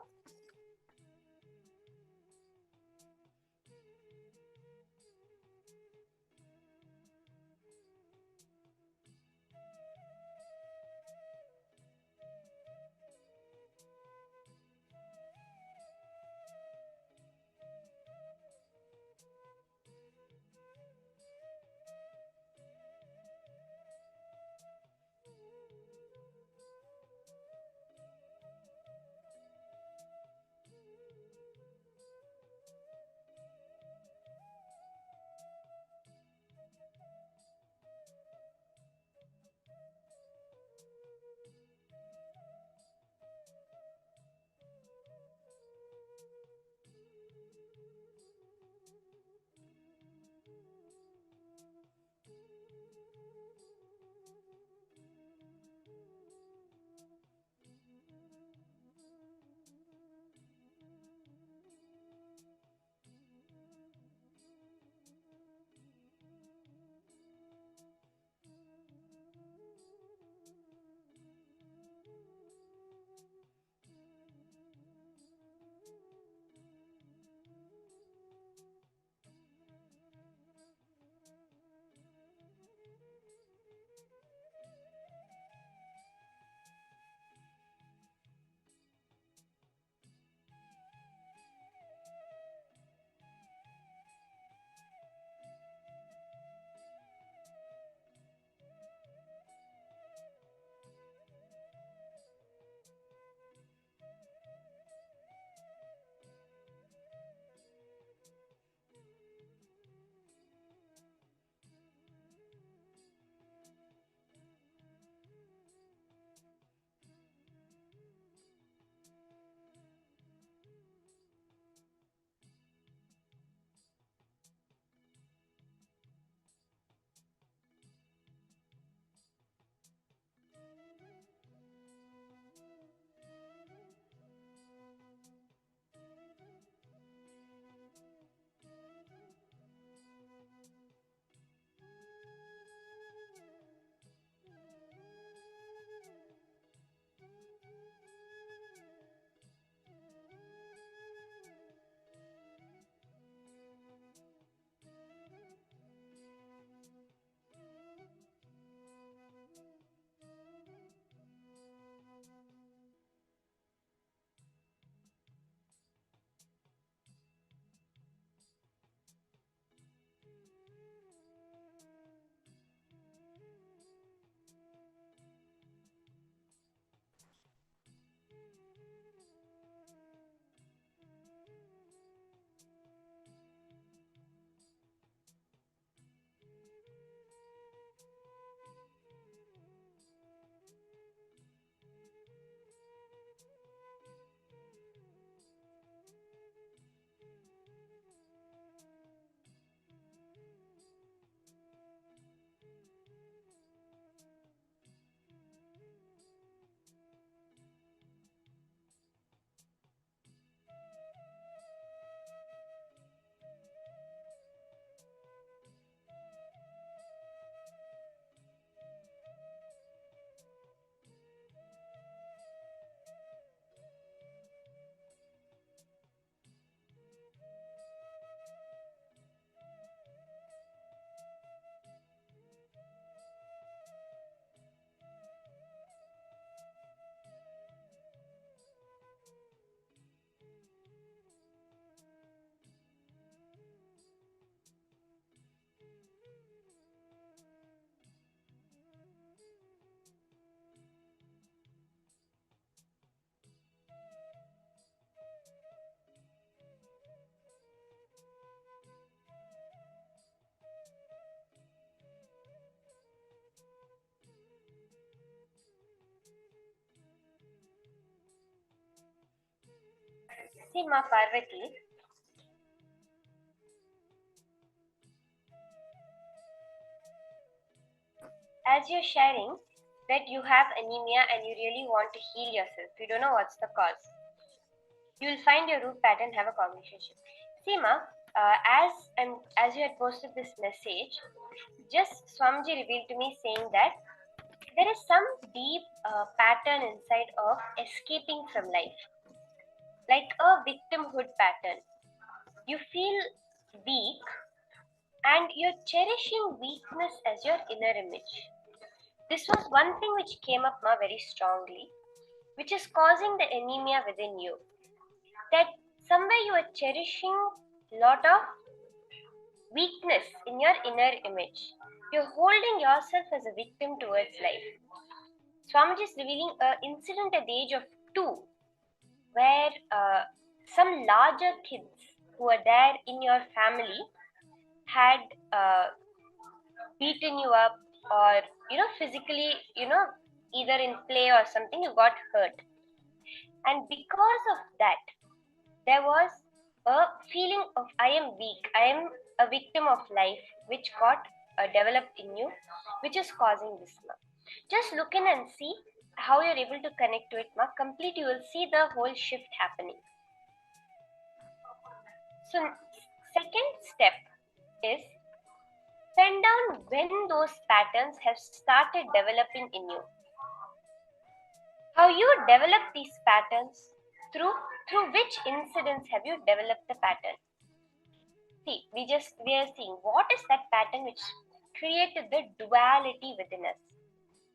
See, Ma Parvati, as you're sharing that you have anemia and you really want to heal yourself, you don't know what's the cause. You will find your root pattern, have a cognition shift. See, Ma, as you had posted this message, just Swamiji revealed to me saying that there is some deep pattern inside of escaping from life, like a victimhood pattern. You feel weak and you're cherishing weakness as your inner image. This was one thing which came up Ma very strongly, which is causing the anemia within you. That somewhere you are cherishing a lot of weakness in your inner image. You're holding yourself as a victim towards life. Swamiji is revealing an incident at the age of 2 where some larger kids who were there in your family had beaten you up, or physically, either in play or something, you got hurt. And because of that, there was a feeling of I am weak, I am a victim of life, which got developed in you, which is causing this. Just look in and see how you're able to connect to it. Complete, you will see the whole shift happening. So second step is pen down when those patterns have started developing in you. How you develop these patterns, through which incidents have you developed the pattern? See, we are seeing what is that pattern which created the duality within us.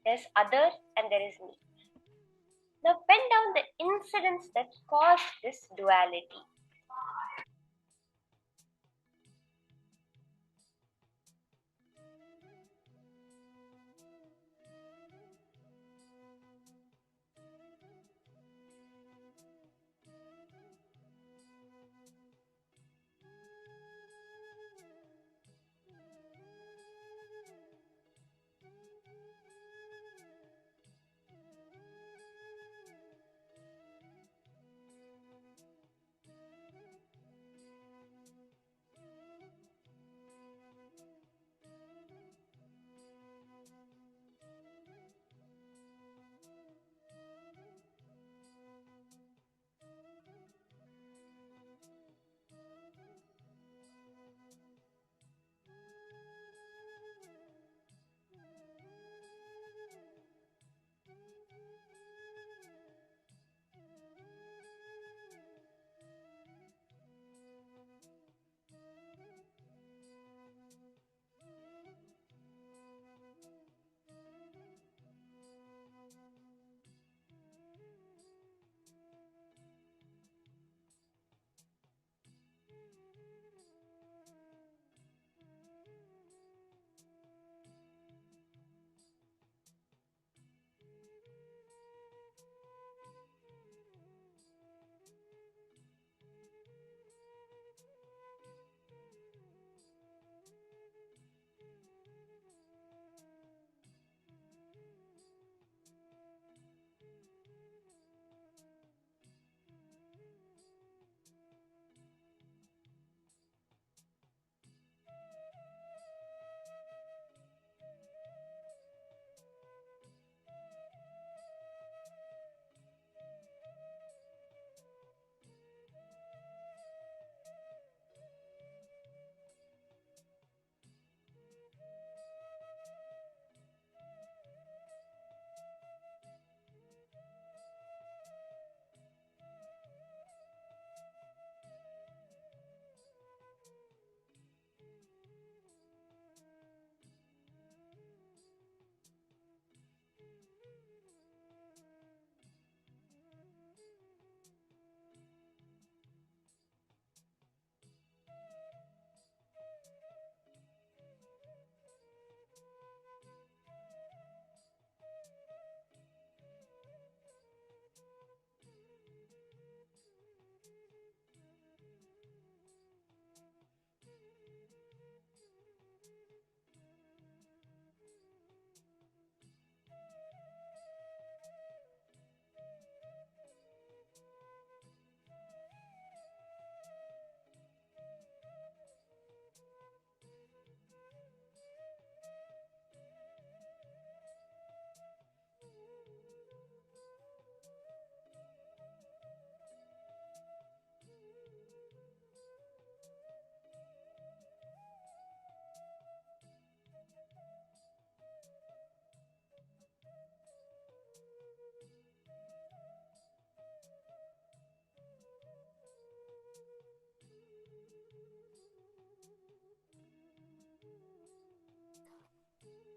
There's other and there is me. Now pen down the incidents that caused this duality.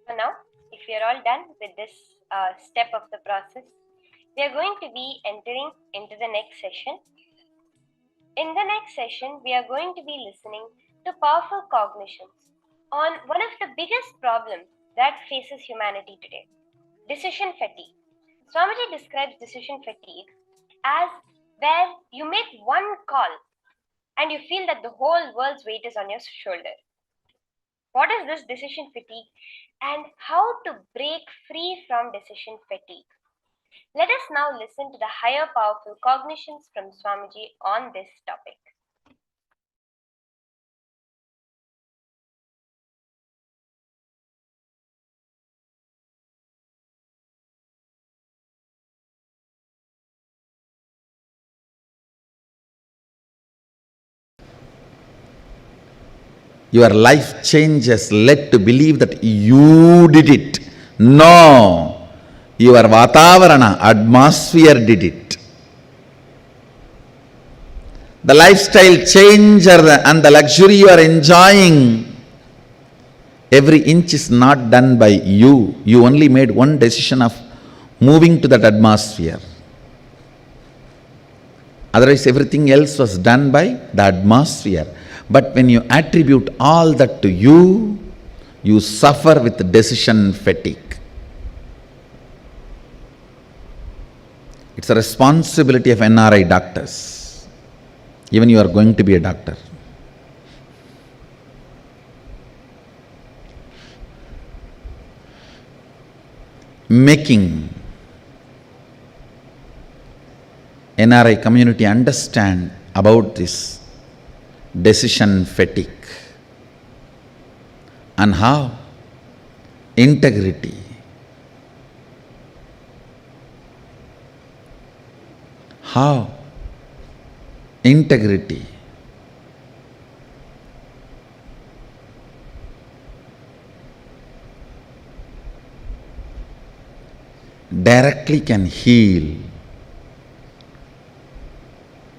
So now, if we are all done with this step of the process, we are going to be entering into the next session. In the next session, we are going to be listening to powerful cognitions on one of the biggest problems that faces humanity today, decision fatigue. Swamiji describes decision fatigue as where you make one call and you feel that the whole world's weight is on your shoulder. What is this decision fatigue and how to break free from decision fatigue? Let us now listen to the higher powerful cognitions from Swamiji on this topic. Your life change has led to believe that you did it. No, your Vatavarana, atmosphere did it. The lifestyle change and the luxury you are enjoying, every inch is not done by you. You only made one decision of moving to that atmosphere. Otherwise, everything else was done by the atmosphere. But when you attribute all that to you, you suffer with decision fatigue. It's a responsibility of NRI doctors. Even you are going to be a doctor. Making NRI community understand about this decision fatigue and how integrity, directly can heal,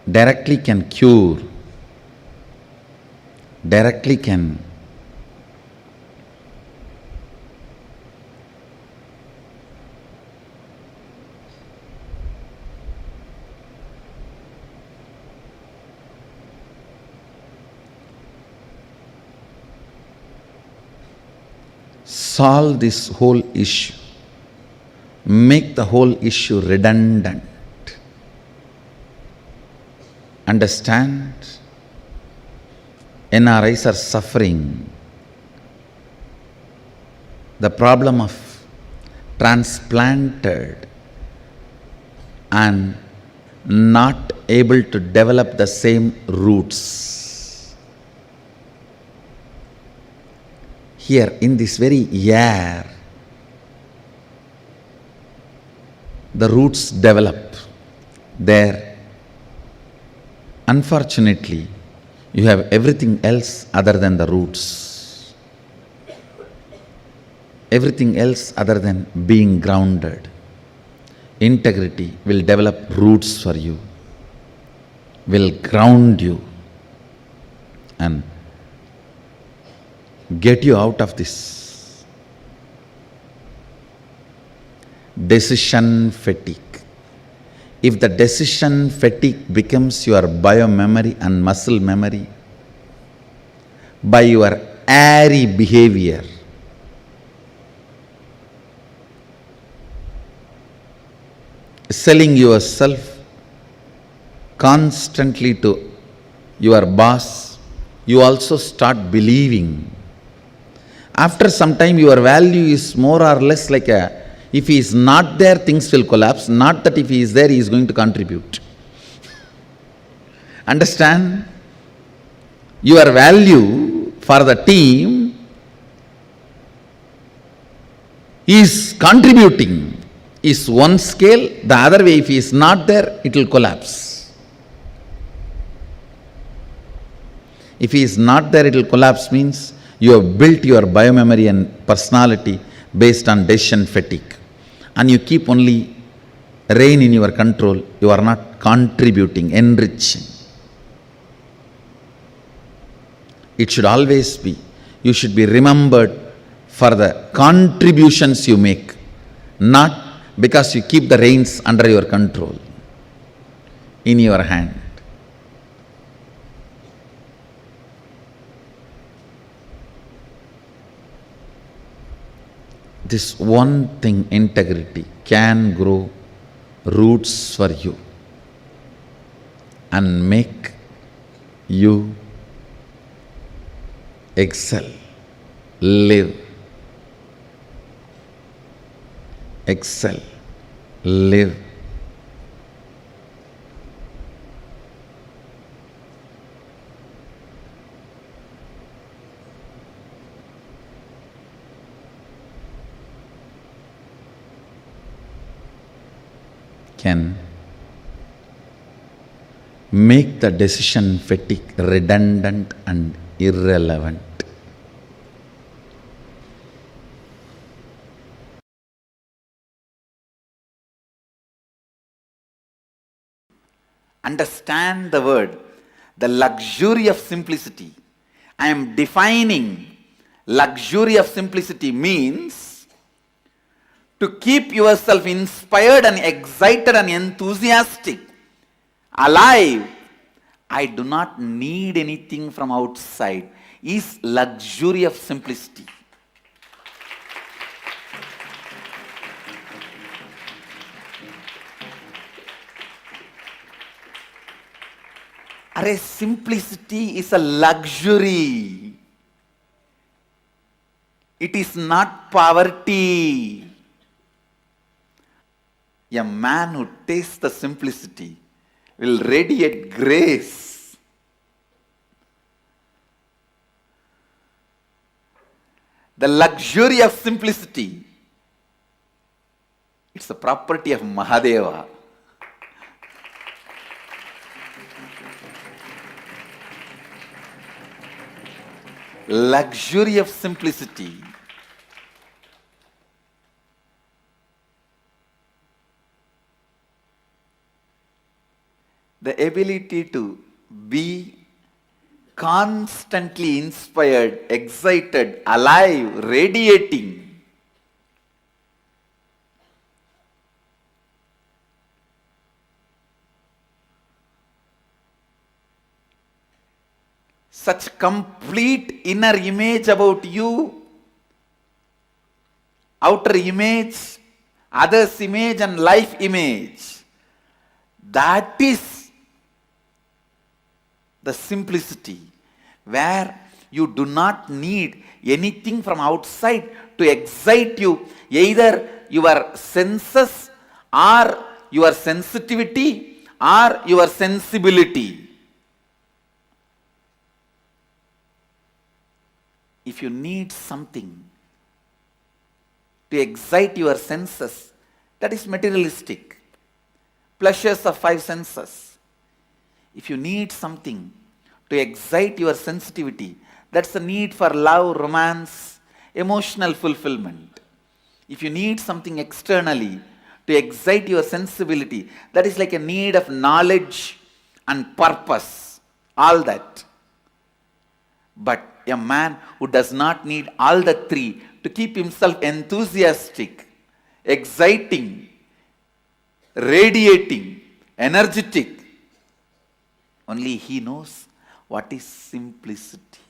directly can cure, directly can solve this whole issue, make the whole issue redundant. Understand? NRIs are suffering the problem of transplanted and not able to develop the same roots. Here in this very air, the roots develop. There, unfortunately, you have everything else other than the roots. Everything else other than being grounded. Integrity will develop roots for you, will ground you and get you out of this decision fatigue. If the decision fatigue becomes your biomemory and muscle memory, by your airy behavior, selling yourself constantly to your boss, you also start believing. After some time, your value is more or less like if he is not there, things will collapse. Not that if he is there, he is going to contribute. Understand? Your value for the team is contributing, is one scale. The other way, if he is not there, it will collapse. If he is not there, it will collapse means you have built your biomemory and personality based on decision fatigue. And you keep only reign in your control, you are not contributing, enriching. It should always be, you should be remembered for the contributions you make, not because you keep the reins under your control, in your hand. This one thing, integrity, can grow roots for you and make you excel, live, excel, live. Can make the decision fatigue redundant and irrelevant. Understand the word, the luxury of simplicity. I am defining luxury of simplicity means to keep yourself inspired and excited and enthusiastic, alive. I do not need anything from outside, is luxury of simplicity. Array, simplicity is a luxury. It is not poverty. A man who tastes the simplicity will radiate grace. The luxury of simplicity, it's the property of Mahadeva. Luxury of simplicity. The ability to be constantly inspired, excited, alive, radiating. Such complete inner image about you, outer image, others' image and life image. That is the simplicity, where you do not need anything from outside to excite you, either your senses or your sensitivity or your sensibility. If you need something to excite your senses, that is materialistic. Pleasures of five senses. If you need something to excite your sensitivity, that's the need for love, romance, emotional fulfillment. If you need something externally to excite your sensibility, that is like a need of knowledge and purpose, all that. But a man who does not need all the three to keep himself enthusiastic, exciting, radiating, energetic, only he knows what is simplicity.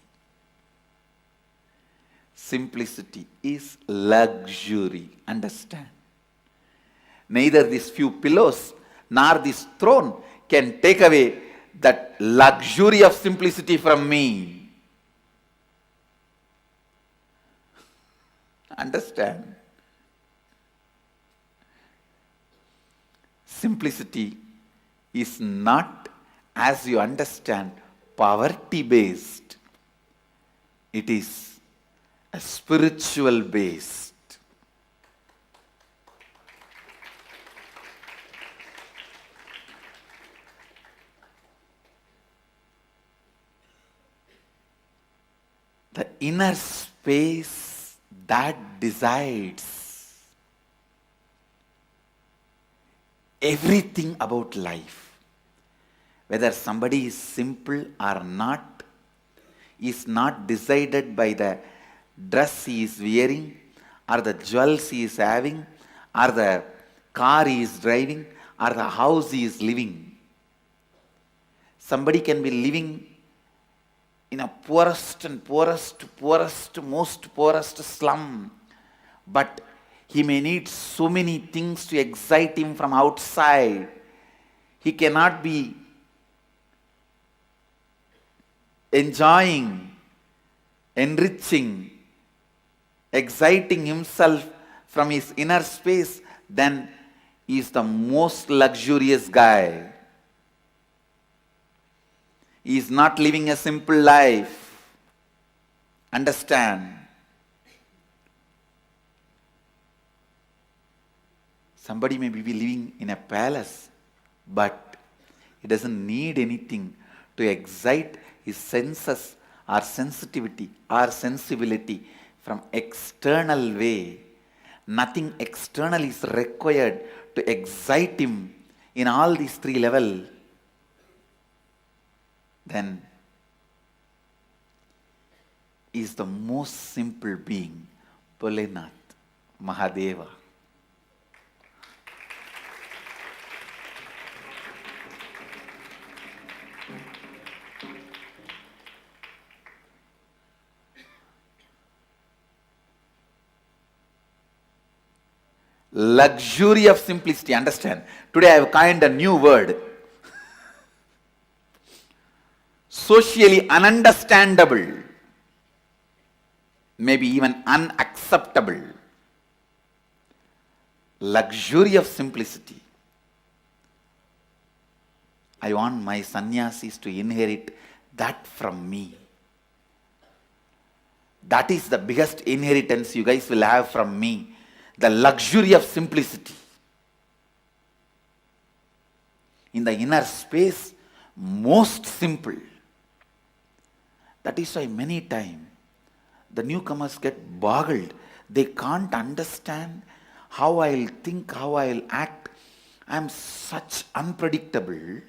Simplicity is luxury. Understand? Neither these few pillows nor this throne can take away that luxury of simplicity from me. Understand? Simplicity is not, as you understand, poverty-based. It is a spiritual-based. The inner space that decides everything about life. Whether somebody is simple or not is not decided by the dress he is wearing, or the jewels he is having, or the car he is driving, or the house he is living. Somebody can be living in a poorest, most poorest slum, but he may need so many things to excite him from outside. He cannot be enjoying, enriching, exciting himself from his inner space. Then he is the most luxurious guy. He is not living a simple life. Understand? Somebody may be living in a palace, but he doesn't need anything to excite his senses or sensitivity or sensibility from external way. Nothing external is required to excite him in all these three levels. Then he is the most simple being, Bholenath, Mahadeva. Luxury of simplicity. Understand? Today I have coined a new word. Socially ununderstandable. Maybe even unacceptable. Luxury of simplicity. I want my sannyasis to inherit that from me. That is the biggest inheritance you guys will have from me. The luxury of simplicity. In the inner space, most simple. That is why many times the newcomers get boggled. They can't understand how I'll think, how I'll act. I'm such unpredictable.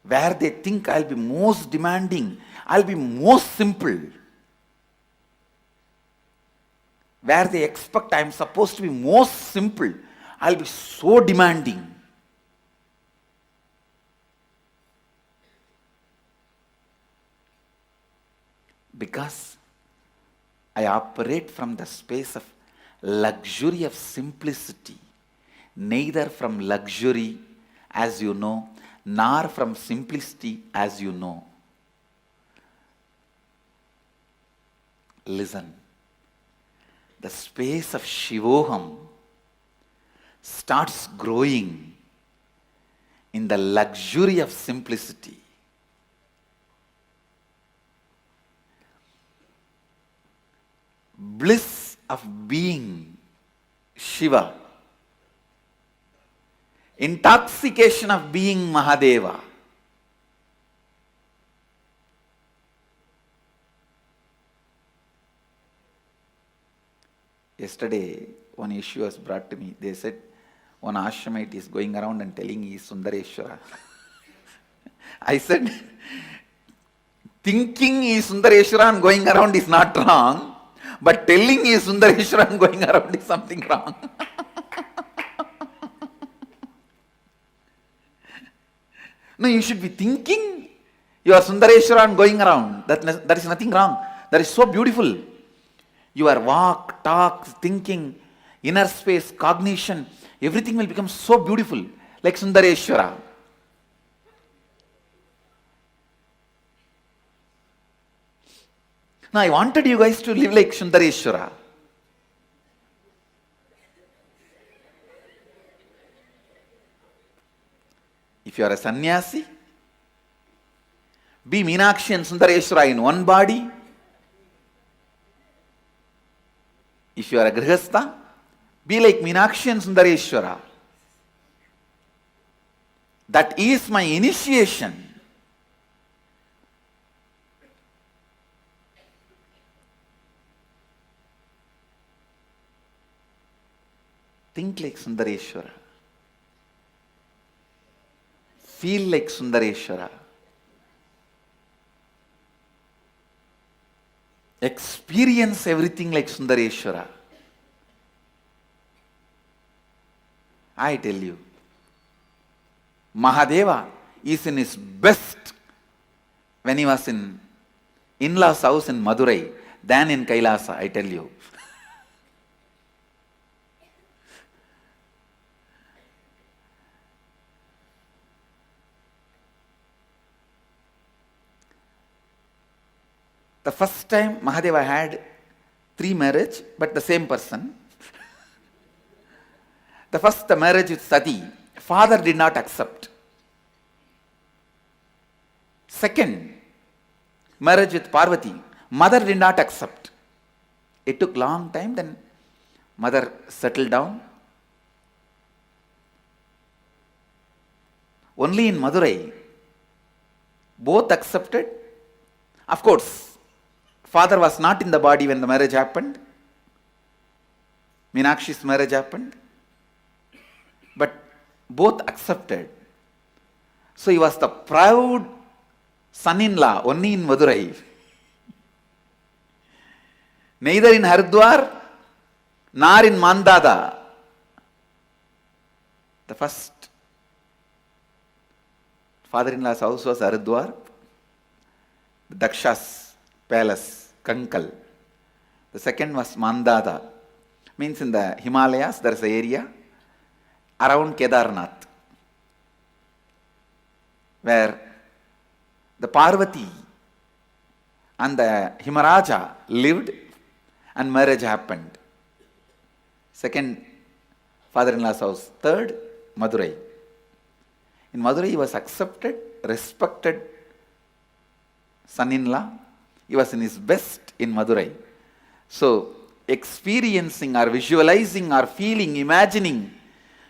Where they think I'll be most demanding, I'll be most simple. Where they expect I'm supposed to be most simple, I'll be so demanding. Because I operate from the space of luxury of simplicity, neither from luxury, as you know, nor from simplicity, as you know. Listen, the space of Shivoham starts growing in the luxury of simplicity. Bliss of being Shiva. Intoxication of being Mahadeva. Yesterday, one issue was brought to me. They said one ashramite is going around and telling he is Sundareshwara. I said, thinking he is Sundareshwara and going around is not wrong, but telling he is Sundareshwara and going around is something wrong. No, you should be thinking you are Sundareshwara and going around. That is nothing wrong. That is so beautiful. Your walk, talk, thinking, inner space, cognition, everything will become so beautiful, like Sundareshwara. Now I wanted you guys to live like Sundareshwara. If you are a sannyasi, be Meenakshi and Sundareshwara in one body. If you are a grihastha, be like Meenakshi and Sundareshwara. That is my initiation. Think like Sundareshwara. Feel like Sundareshwara. experience everything like Sundareshwara. I tell you, Mahadeva is in his best when he was in in-laws house in Madurai than in Kailasa, I tell you. The first time Mahadeva had 3 marriages, but the same person. The first marriage with Sati, father did not accept. Second marriage with Parvati, mother did not accept. It took long time, then mother settled down. Only in Madurai, both accepted. Of course, father was not in the body when the marriage happened. Meenakshi's marriage happened. But both accepted. So he was the proud son-in-law only in Madurai. Neither in Haridwar nor in Mandada. The first father-in-law's house was Haridwar, Daksha's palace, Kankal. The second was Mandada. Means in the Himalayas there is an area around Kedarnath where the Parvati and the Himaraja lived and marriage happened. Second father-in-law's house. Third, Madurai. In Madurai he was accepted, respected son-in-law. He was in his best in Madurai. So experiencing or visualizing or feeling, imagining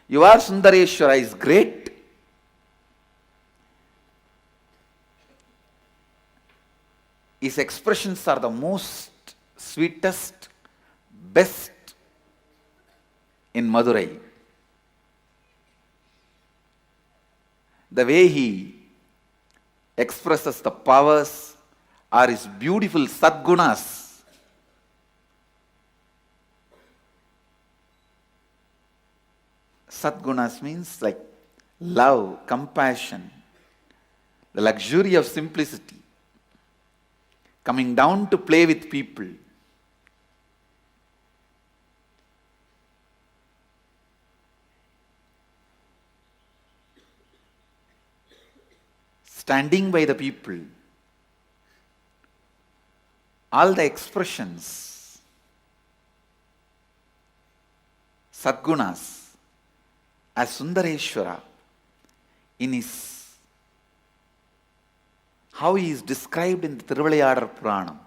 your Sundareshwara is great. His expressions are the most sweetest, best in Madurai. The way he expresses the powers are his beautiful Sadgunas. Sadgunas means like love, compassion, the luxury of simplicity, coming down to play with people. Standing by the people. All the expressions, Sadgunas, as Sundareshwara, in his, how he is described in the Tiruvilayadar Puranam,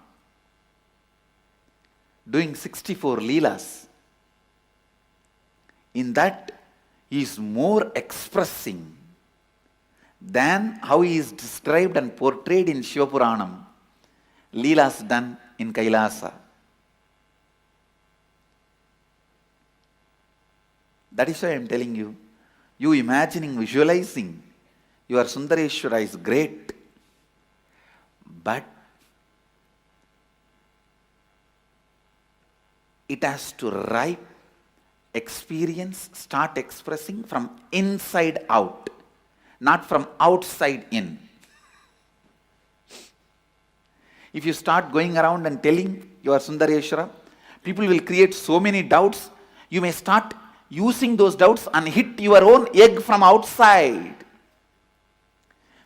doing 64 Leelas. In that, he is more expressing than how he is described and portrayed in Shivapuranam, Leelas done in Kailasa. That is why I am telling you, you imagining, visualizing your Sundareshwara is great. But it has to ripe, experience, start expressing from inside out, not from outside in. If you start going around and telling your Sundareshwara, people will create so many doubts, you may start using those doubts and hit your own egg from outside,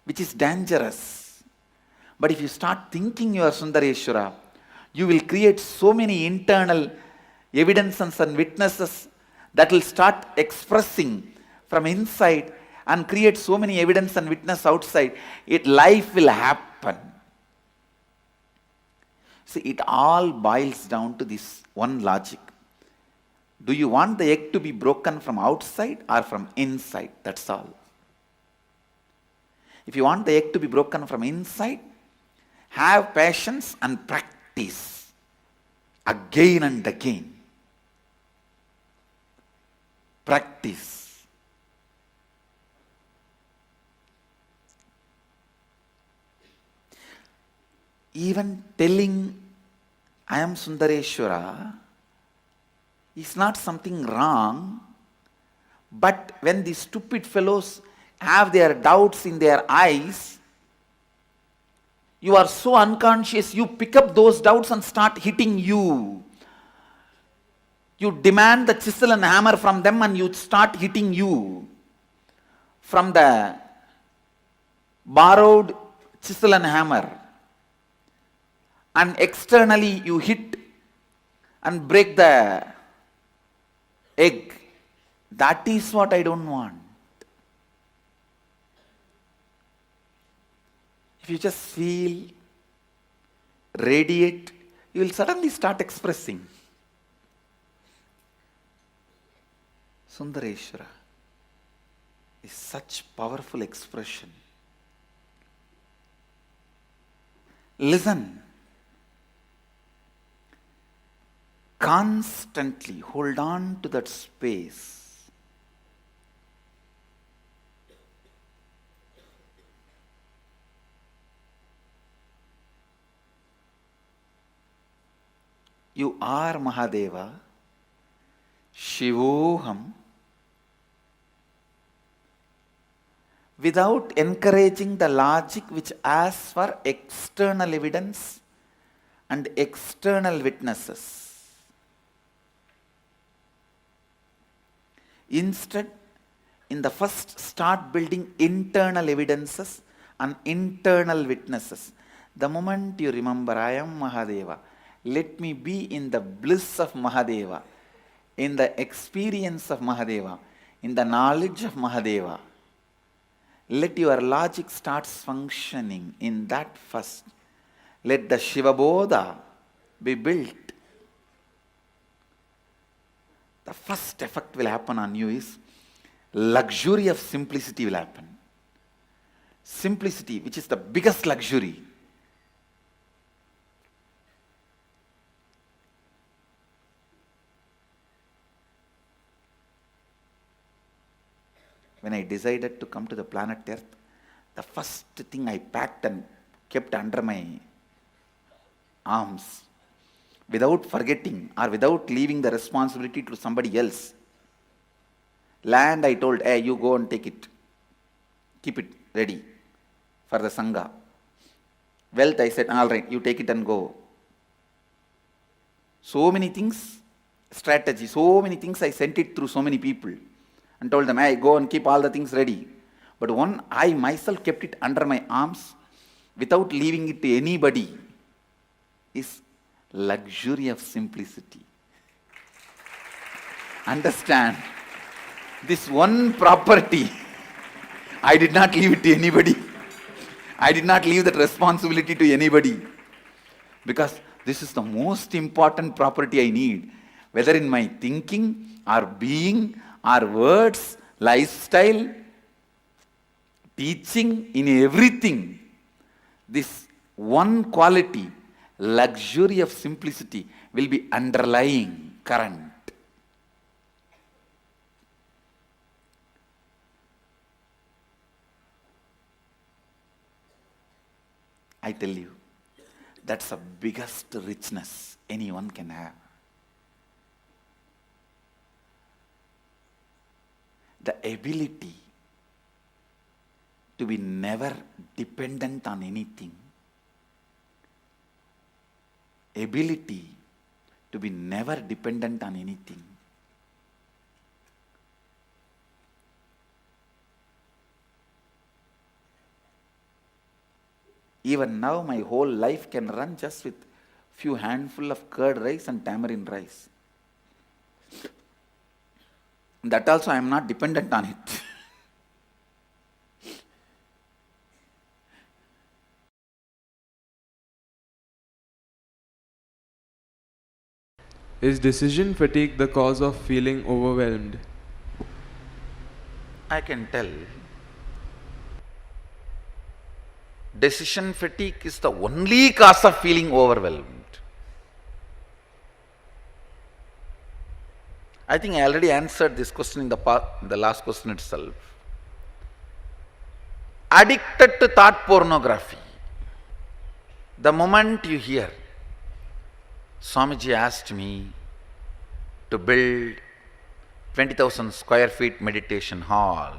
which is dangerous. But if you start thinking you are Sundareshwara, you will create so many internal evidences and witnesses that will start expressing from inside and create so many evidence and witness outside. Life will happen. See, it all boils down to this one logic. Do you want the egg to be broken from outside or from inside? That's all. If you want the egg to be broken from inside, have patience and practice again and again. Practice. Even telling I am Sundareshwara is not something wrong, but when these stupid fellows have their doubts in their eyes, you are so unconscious, you pick up those doubts and start hitting you. You demand the chisel and hammer from them and you start hitting you. From the borrowed chisel and hammer. And externally you hit and break the egg. That is what I don't want. If you just feel, radiate, you will suddenly start expressing. Sundareshwara is such powerful expression. Listen. Constantly hold on to that space. You are Mahadeva, Shivoham, without encouraging the logic which asks for external evidence and external witnesses. Instead, in the first, start building internal evidences and internal witnesses. The moment you remember, I am Mahadeva, let me be in the bliss of Mahadeva, in the experience of Mahadeva, in the knowledge of Mahadeva. Let your logic start functioning in that first. Let the Shiva Bodha be built. The first effect will happen on you is luxury of simplicity will happen. Simplicity, which is the biggest luxury. When I decided to come to the planet Earth, the first thing I packed and kept under my arms, without forgetting or without leaving the responsibility to somebody else. Land, I told, hey, you go and take it. Keep it ready for the Sangha. Wealth, I said, all right, you take it and go. So many things, strategy, so many things I sent it through so many people and told them, hey, go and keep all the things ready. But one, I myself kept it under my arms without leaving it to anybody is luxury of simplicity. Understand, this one property, I did not leave it to anybody. I did not leave that responsibility to anybody. Because this is the most important property I need. Whether in my thinking, or being, or words, lifestyle, teaching, in everything, this one quality, luxury of simplicity, will be underlying current. I tell you, that's the biggest richness anyone can have. The ability to be never dependent on anything. Ability to be never dependent on anything. Even now, my whole life can run just with few handful of curd rice and tamarind rice. That also I am not dependent on it. Is decision fatigue the cause of feeling overwhelmed? I can tell. Decision fatigue is the only cause of feeling overwhelmed. I think I already answered this question in the last question itself. Addicted to thought pornography. The moment you hear Swamiji asked me to build 20,000 square feet meditation hall.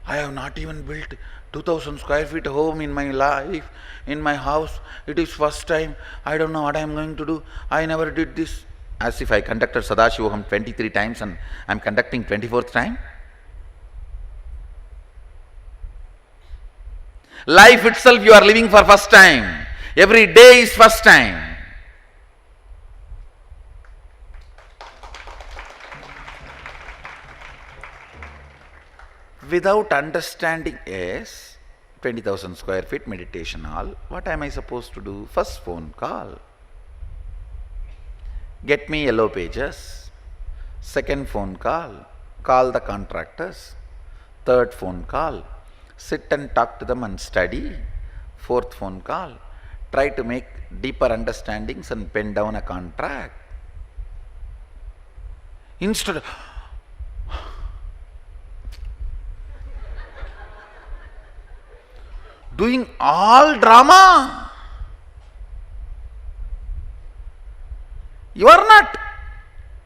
I have not even built 2,000 square feet home in my life, in my house. It is first time. I don't know what I am going to do. I never did this. As if I conducted Sadashivoham 23 times and I am conducting 24th time. Life itself you are living for first time. Every day is first time. Without understanding, yes, 20,000 square feet meditation hall, what am I supposed to do? First phone call. Get me yellow pages. Second phone call. Call the contractors. Third phone call. Sit and talk to them and study. Fourth phone call. Try to make deeper understandings and pen down a contract. Instead of doing all drama, you are not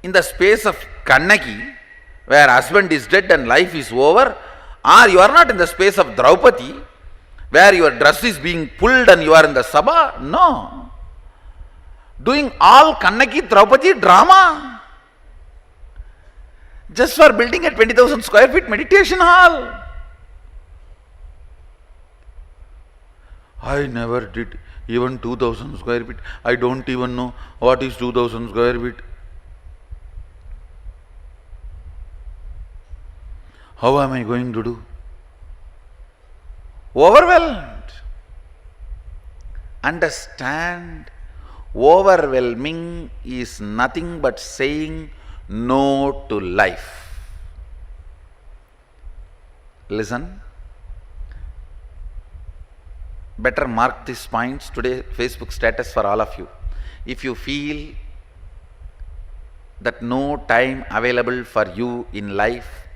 in the space of Kannaki, where husband is dead and life is over, or you are not in the space of Draupadi, where your dress is being pulled and you are in the Sabha. No. Doing all Kannaki Draupadi drama just for building a 20,000 square feet meditation hall. I never did even 2,000 square feet. I don't even know what is 2,000 square feet. How am I going to do? Overwhelmed. Understand, overwhelming is nothing but saying no to life. Listen. Better mark these points today, Facebook status for all of you. If you feel that no time available for you in life,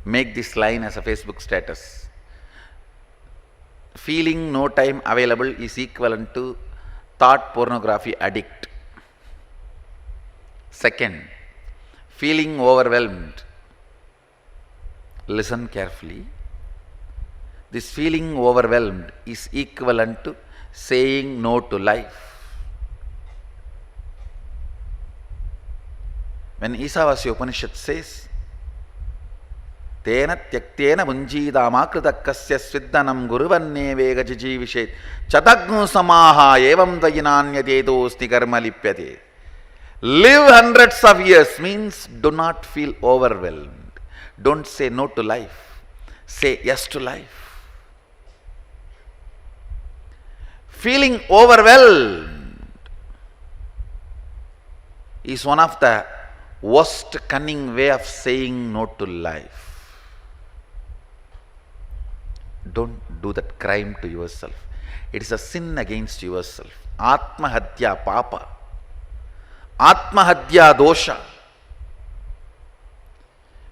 make this line as a Facebook status. Feeling no time available is equivalent to thought pornography addict. Second, feeling overwhelmed. Listen carefully. This feeling overwhelmed is equivalent to saying no to life. When Isavasya Upanishad says, Tena tyaktena bunjidamakritakkasya sviddanam guruvanne vegajijivishet chatagnu samaha evam dayinanyadedosti karma lipyate. Live hundreds of years means do not feel overwhelmed. Don't say no to life. Say yes to life. Feeling overwhelmed is one of the worst cunning way of saying no to life. Don't do that crime to yourself. It is a sin against yourself. Atmahadya papa. Atmahadya dosha.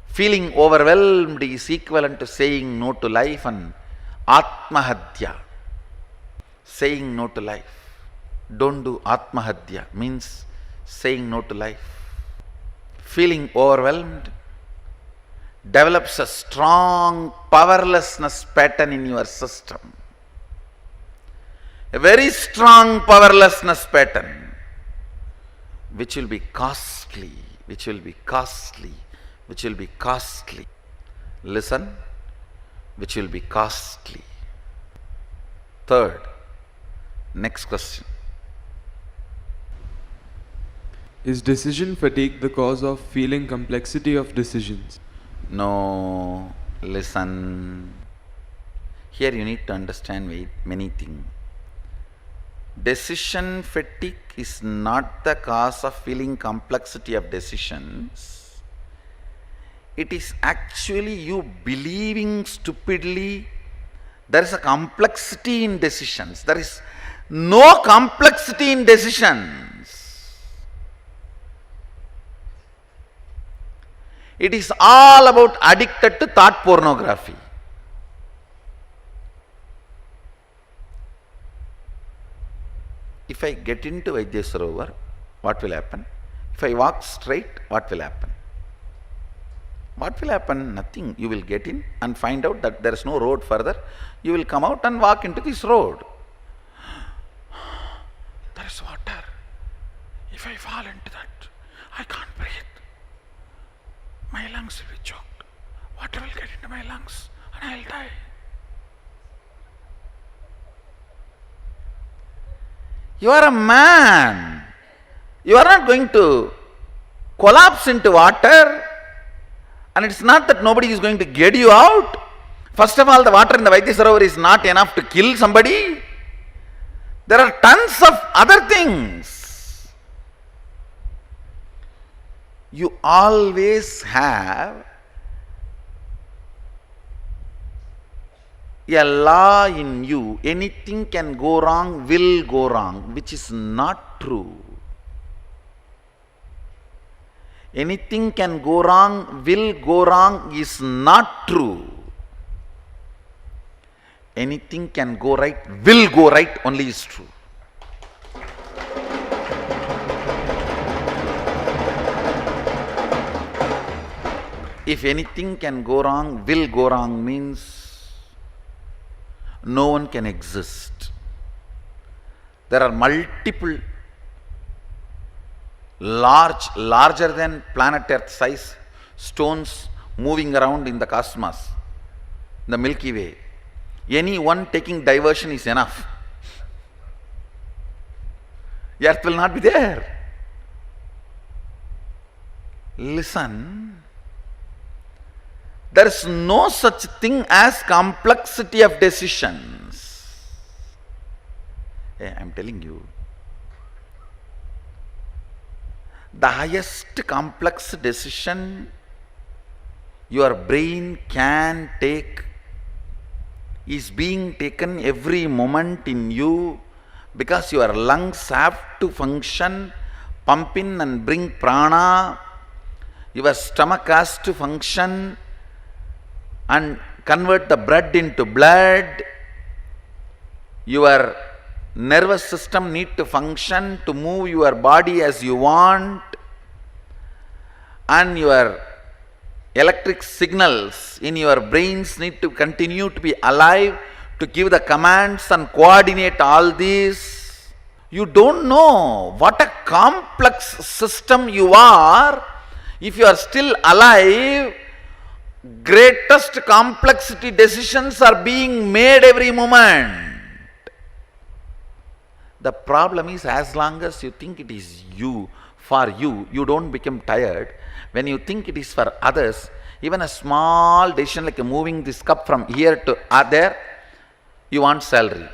Feeling overwhelmed is equivalent to saying no to life, and Atmahadya, saying no to life. Don't do Atmahadya, means saying no to life. Feeling overwhelmed develops a strong powerlessness pattern in your system. A very strong powerlessness pattern, which will be costly, which will be costly, which will be costly. Listen, which will be costly. Third, next question. Is decision fatigue the cause of feeling complexity of decisions? No, listen. Here you need to understand many things. Decision fatigue is not the cause of feeling complexity of decisions. It is actually you believing stupidly there is a complexity in decisions. There is no complexity in decisions. It is all about addicted to thought pornography. If if I get into Vaidyasarovar, what will happen? If I walk straight, what will happen? What will happen? Nothing. You will get in and find out that there is no road further. You will come out and walk into this road. There is water. If I fall into that, I can't breathe. My lungs will be choked. Water will get into my lungs and I will die. You are a man. You are not going to collapse into water. And it's not that nobody is going to get you out. First of all, the water in the Vaidyasarovar is not enough to kill somebody. There are tons of other things. You always have a law in you. Anything can go wrong, will go wrong, which is not true. Anything can go wrong, will go wrong is not true. Anything can go right, will go right only is true. If anything can go wrong, will go wrong means no one can exist. There are multiple larger than planet Earth size stones moving around in the cosmos, the Milky Way. Any one taking diversion is enough. Earth will not be there. Listen, there is no such thing as complexity of decisions. I am telling you, the highest complex decision your brain can take is being taken every moment in you, because your lungs have to function, pump in and bring prana, your stomach has to function and convert the blood into blood, your nervous system need to function to move your body as you want, and your electric signals in your brains need to continue to be alive to give the commands and coordinate all this. You don't know what a complex system you are. If you are still alive, greatest complexity decisions are being made every moment. The problem is, as long as you think it is you, for you, you don't become tired. When you think it is for others, even a small decision like moving this cup from here to there, you want salary.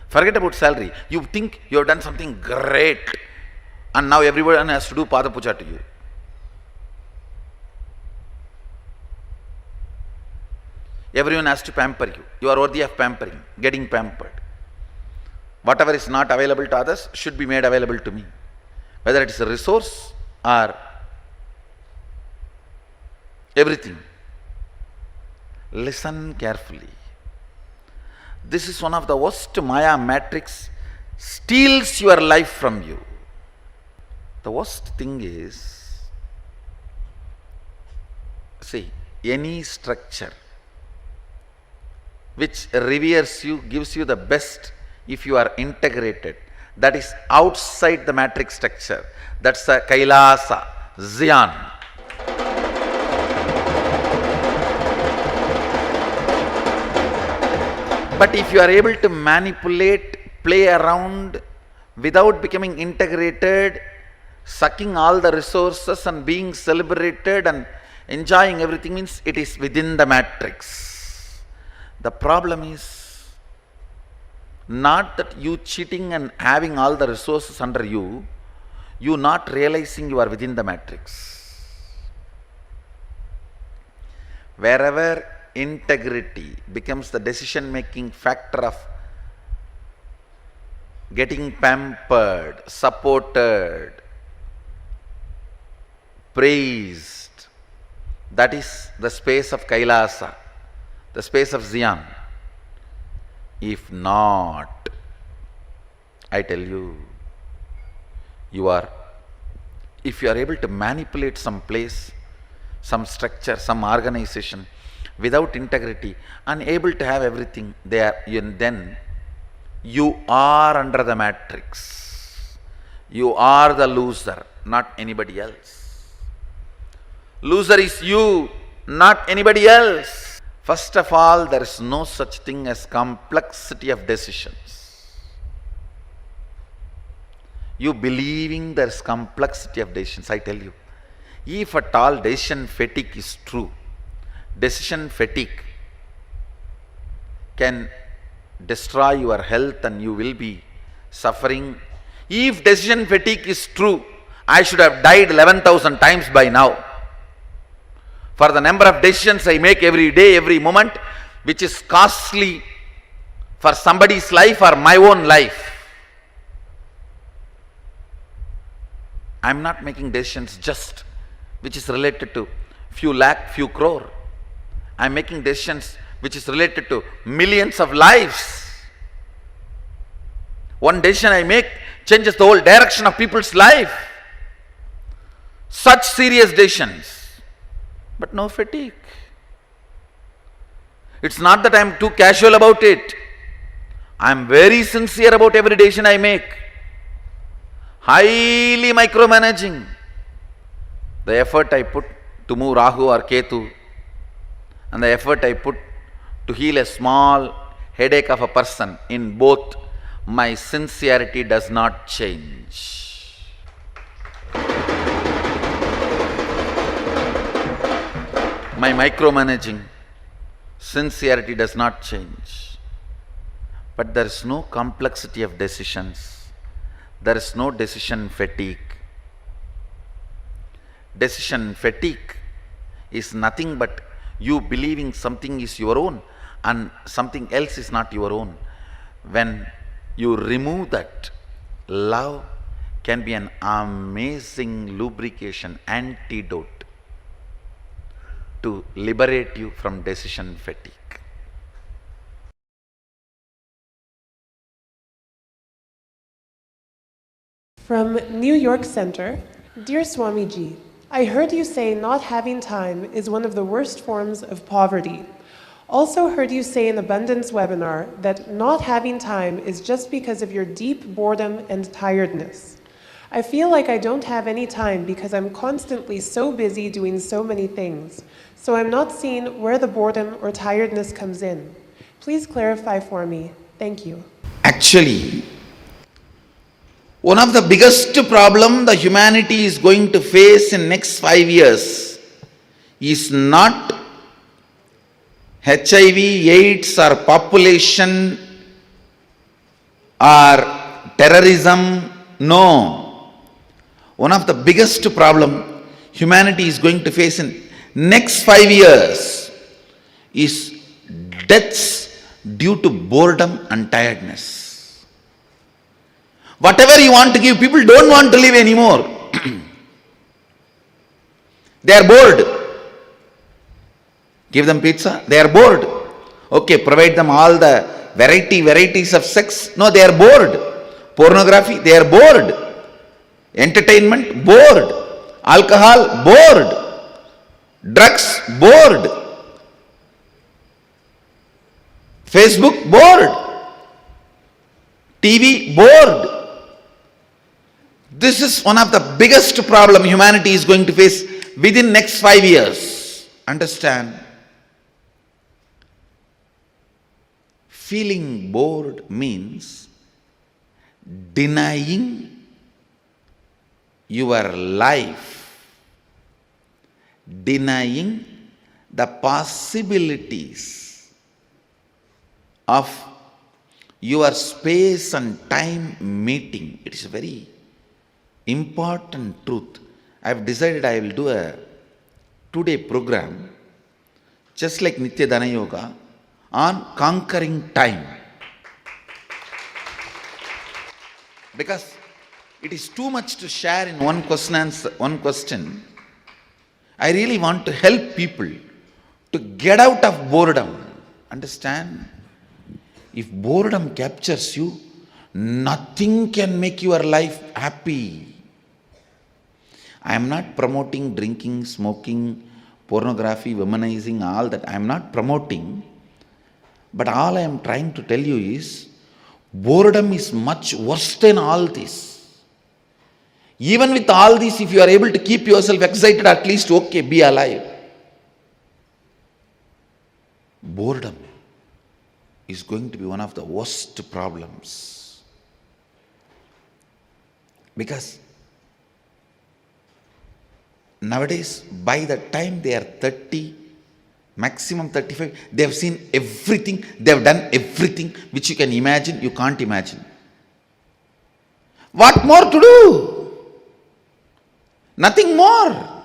Forget about salary. You think you have done something great and now everyone has to do pada puja to you. Everyone has to pamper you. You are worthy of pampering, getting pampered. Whatever is not available to others should be made available to me. Whether it is a resource or everything. Listen carefully. This is one of the worst Maya matrix, steals your life from you. The worst thing is, see, any structure which reveres you, gives you the best if you are integrated, that is outside the matrix structure. That's the KAILASA, Zion. But if you are able to manipulate, play around without becoming integrated, sucking all the resources and being celebrated and enjoying everything, means it is within the matrix. The problem is not that you cheating and having all the resources under you, you not realizing you are within the matrix. Wherever integrity becomes the decision-making factor of getting pampered, supported, praised, that is the space of KAILASA, the space of Zion. If not, I tell you, if you are able to manipulate some place, some structure, some organization without integrity, unable to have everything there, then you are under the matrix. You are the loser, not anybody else. Loser is you, not anybody else. First of all, there is no such thing as complexity of decisions. You believing there is complexity of decisions, I tell you. If at all decision fatigue is true, decision fatigue can destroy your health and you will be suffering. If decision fatigue is true, I should have died 11,000 times by now. For the number of decisions I make every day, every moment, which is costly for somebody's life or my own life. I am not making decisions just which is related to few lakh, few crore. I am making decisions which is related to millions of lives. One decision I make changes the whole direction of people's life. Such serious decisions, but no fatigue. It's not that I am too casual about it. I am very sincere about every decision I make. Highly micromanaging. The effort I put to move Rahu or Ketu, and the effort I put to heal a small headache of a person, in both my sincerity does not change. My micromanaging sincerity does not change. But there is no complexity of decisions. There is no decision fatigue. Decision fatigue is nothing but you believing something is your own and something else is not your own. When you remove that, love can be an amazing lubrication, antidote to liberate you from decision fatigue. From New York Center, dear Swamiji, I heard you say not having time is one of the worst forms of poverty. Also heard you say in Abundance webinar that not having time is just because of your deep boredom and tiredness. I feel like I don't have any time because I'm constantly so busy doing so many things, so I'm not seeing where the boredom or tiredness comes in. Please clarify for me. Thank you. Actually, one of the biggest problem the humanity is going to face in next 5 years is not HIV, AIDS or population or terrorism. No. One of the biggest problem humanity is going to face in next 5 years is deaths due to boredom and tiredness. Whatever you want to give, people don't want to live anymore. They are bored. Give them pizza, they are bored. Okay, provide them all the varieties of sex. No, they are bored. Pornography, they are bored. Entertainment, bored. Alcohol, bored. Drugs, bored. Facebook, bored. TV, bored. This is one of the biggest problem humanity is going to face within next 5 years. Understand? Feeling bored means denying your life, denying the possibilities of your space and time meeting. It is a very important truth. I have decided I will do a 2-day program, just like Nithyananda Yoga, on conquering time. Because it is too much to share in one question. I really want to help people to get out of boredom. Understand? If boredom captures you, Nothing can make your life happy. I am not promoting drinking, smoking, pornography, womanizing, all that. I am not promoting. But all I am trying to tell you is, boredom is much worse than all this. Even with all this, if you are able to keep yourself excited, at least okay, be alive. Boredom is going to be one of the worst problems. Because nowadays, by the time they are 30, maximum 35, they have seen everything, they have done everything which you can imagine, you can't imagine. What more to do? Nothing more.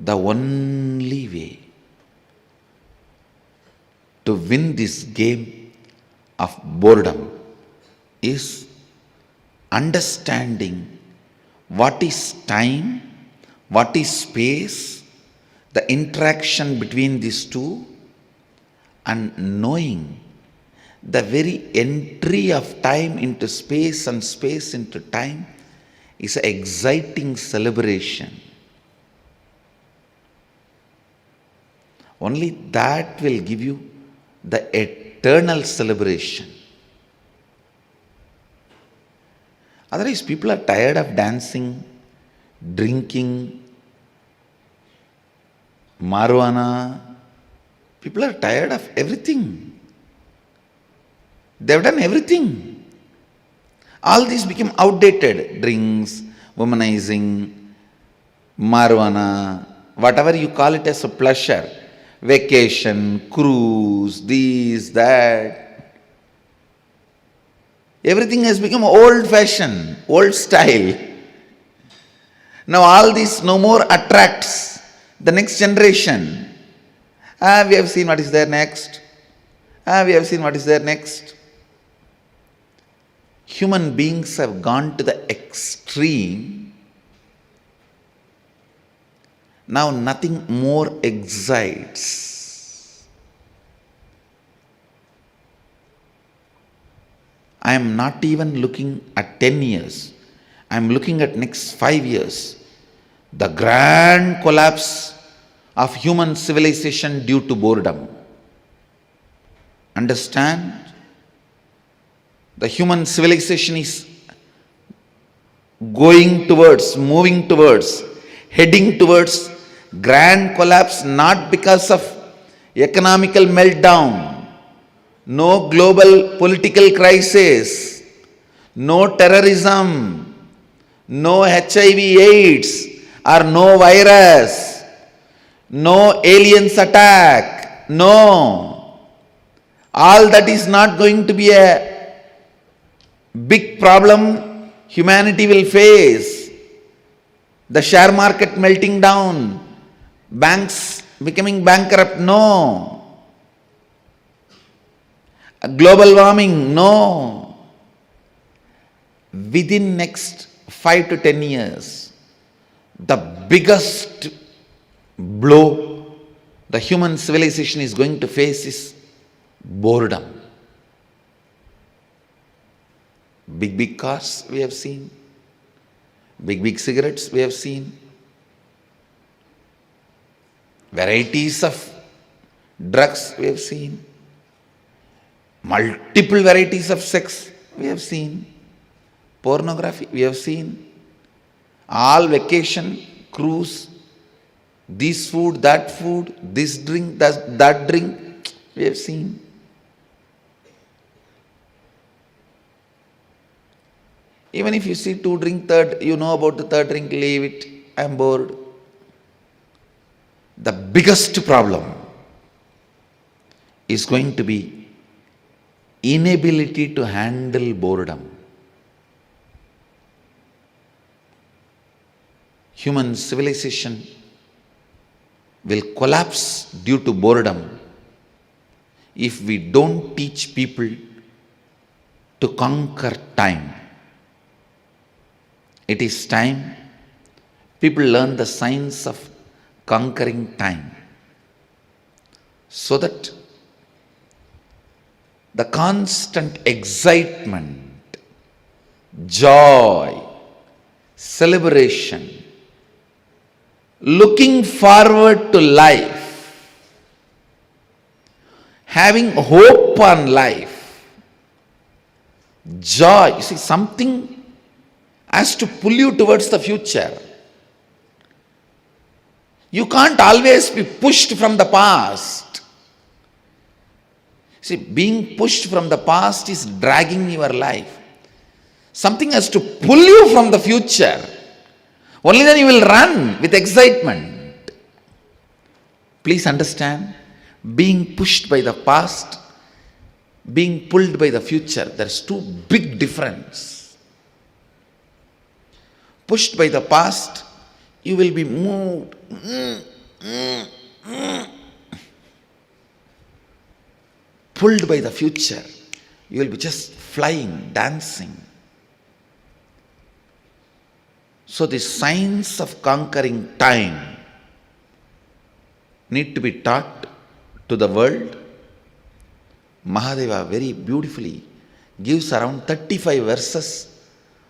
The only way to win this game of boredom is understanding what is time, what is space, the interaction between these two, and knowing the very entry of time into space and space into time is an exciting celebration. Only that will give you the eternal celebration. Otherwise, people are tired of dancing, drinking, marijuana. People are tired of everything. They have done everything. All these became outdated. Drinks, womanizing, marijuana, whatever you call it as a pleasure. Vacation, cruise, this, that. Everything has become old fashioned, old style. Now all this no more attracts the next generation. We have seen what is there next. We have seen what is there next. Human beings have gone to the extreme. Now nothing more excites. I am not even looking at 10 years. I am looking at next 5 years. The grand collapse of human civilization due to boredom. Understand? The human civilization is going towards, moving towards, heading towards grand collapse, not because of economical meltdown, no global political crisis, no terrorism, no HIV/AIDS, or no virus, no aliens attack, no. All that is not going to be a big problem humanity will face. The share market melting down, banks becoming bankrupt, no. Global warming, no. Within next 5 to 10 years, the biggest blow the human civilization is going to face is boredom. Big cars we have seen, big cigarettes we have seen, varieties of drugs we have seen, multiple varieties of sex we have seen, pornography we have seen, all vacation, cruise, this food, this drink, that drink we have seen. Even if you see 2 drink, third, you know about the third drink, leave it, I am bored. The biggest problem is going to be inability to handle boredom. Human civilization will collapse due to boredom if we don't teach people to conquer time. It is time people learn the science of conquering time, so that the constant excitement, joy, celebration, looking forward to life, having hope on life, joy. You see, something has to pull you towards the future. You can't always be pushed from the past. See, being pushed from the past is dragging your life. Something has to pull you from the future. Only then you will run with excitement. Please understand, being pushed by the past, being pulled by the future, there's two big difference. Pushed by the past, you will be moved. Pulled by the future, you will be just flying, dancing. So the science of conquering time need to be taught to the world. Mahadeva very beautifully gives around 35 verses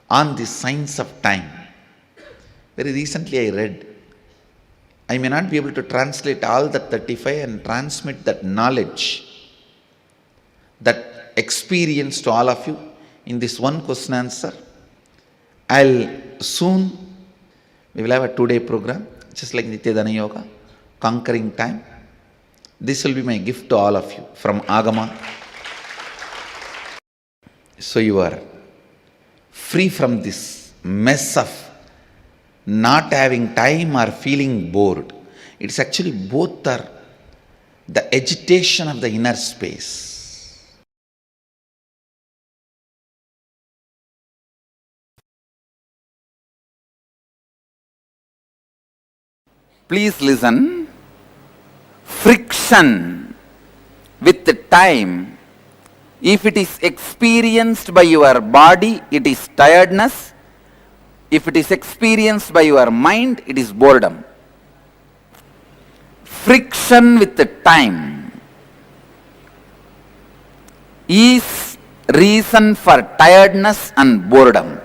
on the science of time. Very recently I read. I may not be able to translate all that 35 and transmit that knowledge, that experience to all of you in this one question answer. Soon we will have a 2-day program, just like Nityananda Yoga, conquering time. This will be my gift to all of you from Agama. So you are free from this mess of not having time or feeling bored. It's actually both are the agitation of the inner space. Please listen. Friction with the time, if it is experienced by your body, it is tiredness. If it is experienced by your mind, it is boredom. Friction with the time is reason for tiredness and boredom.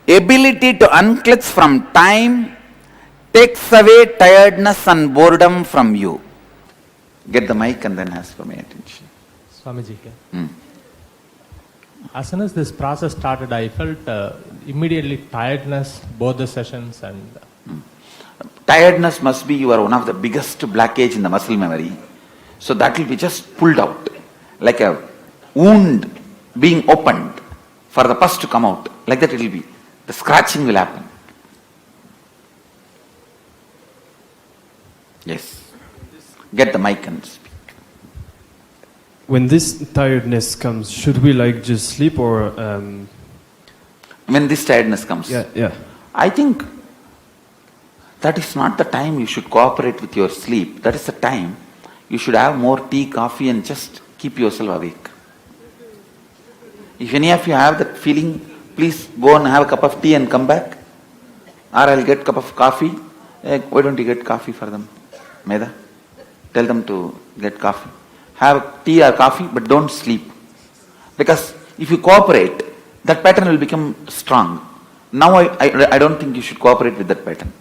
Ability to unclutch from time takes away tiredness and boredom from you. Get the mic and then ask for my attention. Swamiji, as soon as this process started, I felt immediately tiredness, both the sessions and... Tiredness must be one of the biggest blockage in the muscle memory. So that will be just pulled out, like a wound being opened for the pus to come out. Like that it will be. The scratching will happen. Yes. Get the mic and speak. When this tiredness comes, should we just sleep or... When this tiredness comes? Yeah. I think that is not the time you should cooperate with your sleep. That is the time you should have more tea, coffee and just keep yourself awake. If any of you have that feeling, please go and have a cup of tea and come back. Or I'll get a cup of coffee. Why don't you get coffee for them? Meda, tell them to get coffee. Have tea or coffee, but don't sleep. Because if you cooperate, that pattern will become strong. Now I don't think you should cooperate with that pattern.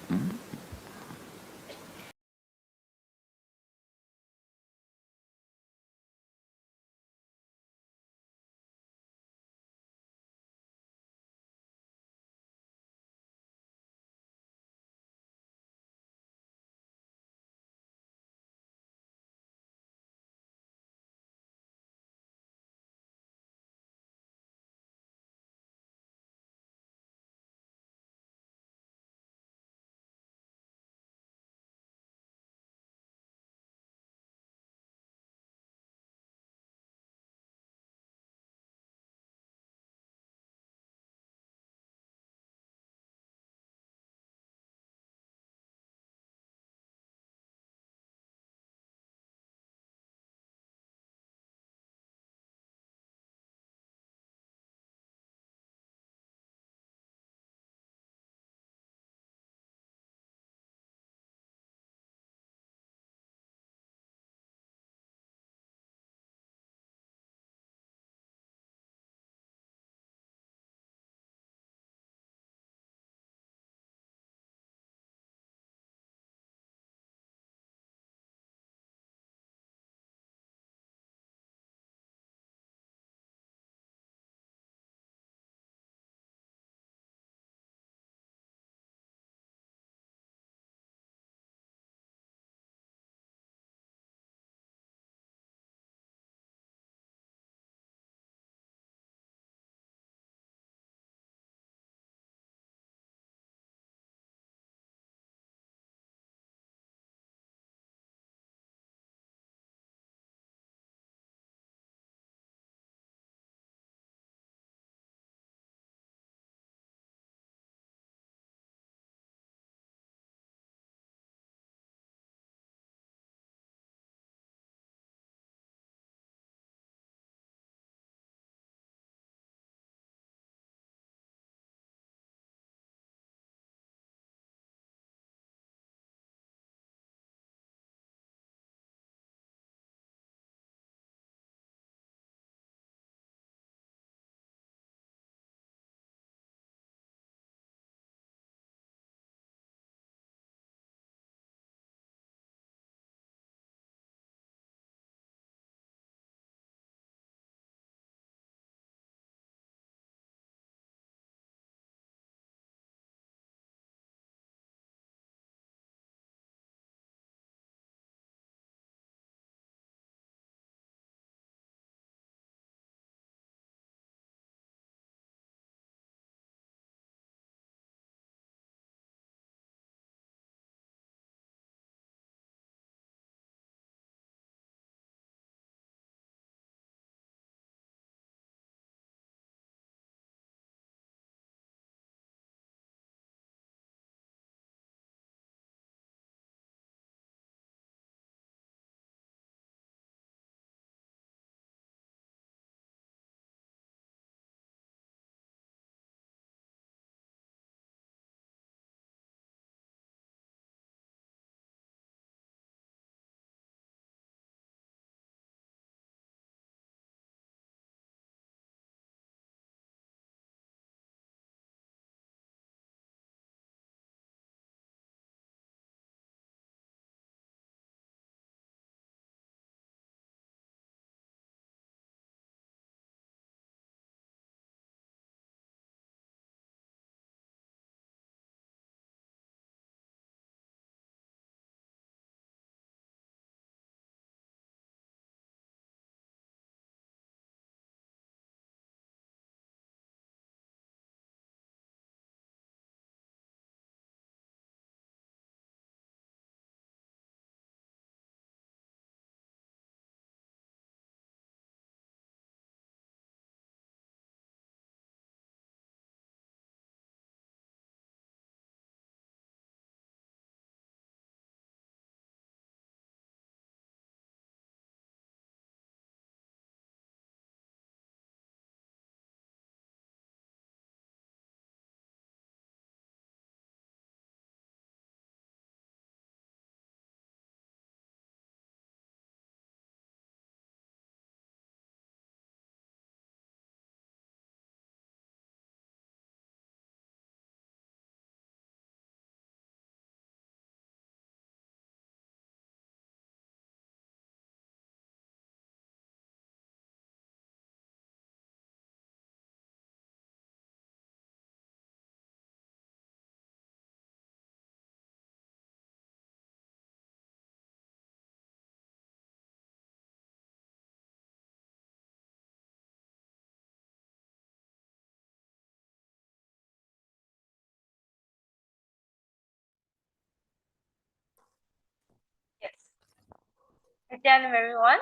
Nithyananda, everyone.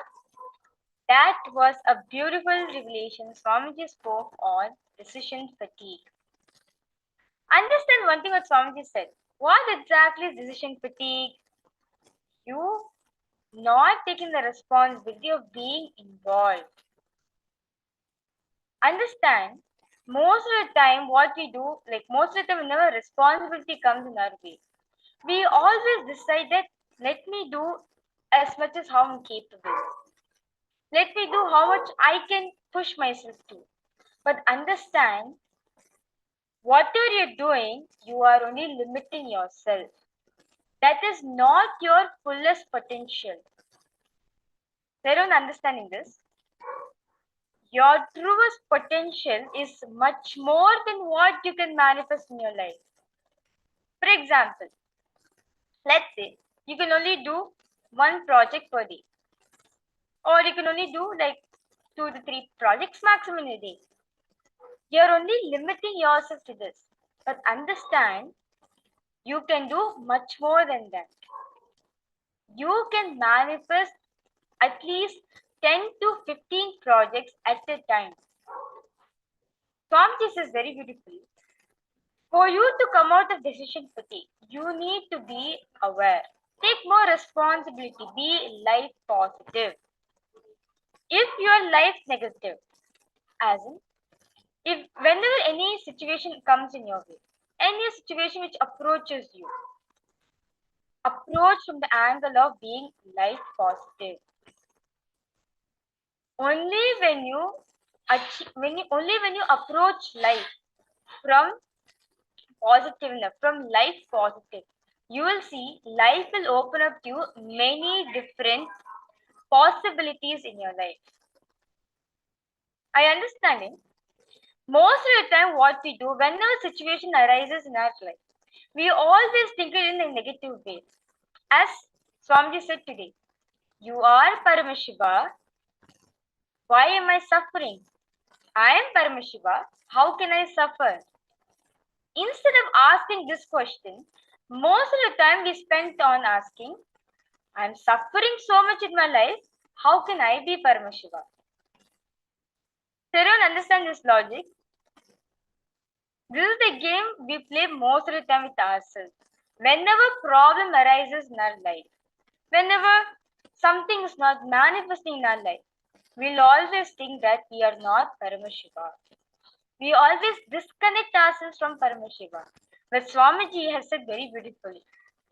That was a beautiful revelation. Swamiji spoke on decision fatigue. Understand one thing what Swamiji said. What exactly is decision fatigue? You not taking the responsibility of being involved. Understand, most of the time what we do, like most of the time whenever responsibility comes in our way, we always decide that let me do as much as how I'm capable. Let me do how much I can push myself to. But understand, whatever you're doing, you are only limiting yourself. That is not your fullest potential. They don't understanding this. Your truest potential is much more than what you can manifest in your life. For example, let's say you can only do one project per day, or you can only do like 2 to 3 projects maximum in a day. You're only limiting yourself to this. But understand, you can do much more than that. You can manifest at least 10 to 15 projects at a time. Swamiji says very beautifully, for you to come out of decision fatigue, you need to be aware. Take more responsibility. Be life positive. If your life negative, as in, if whenever any situation comes in your way, any situation which approaches you, approach from the angle of being life positive. Only when you approach life from positive, from life positive, you will see life will open up to you many different possibilities in your life. I understand it. Most of the time, what we do, whenever situation arises in our life, we always think it in a negative way. As Swamiji said today, you are Paramashiva. Why am I suffering? I am Paramashiva. How can I suffer? Instead of asking this question, most of the time we spend on asking, I am suffering so much in my life. How can I be Paramashiva? They don't understand this logic. This is the game we play most of the time with ourselves. Whenever problem arises in our life, whenever something is not manifesting in our life, we'll always think that we are not Paramashiva. We always disconnect ourselves from Paramashiva. But Swamiji has said very beautifully,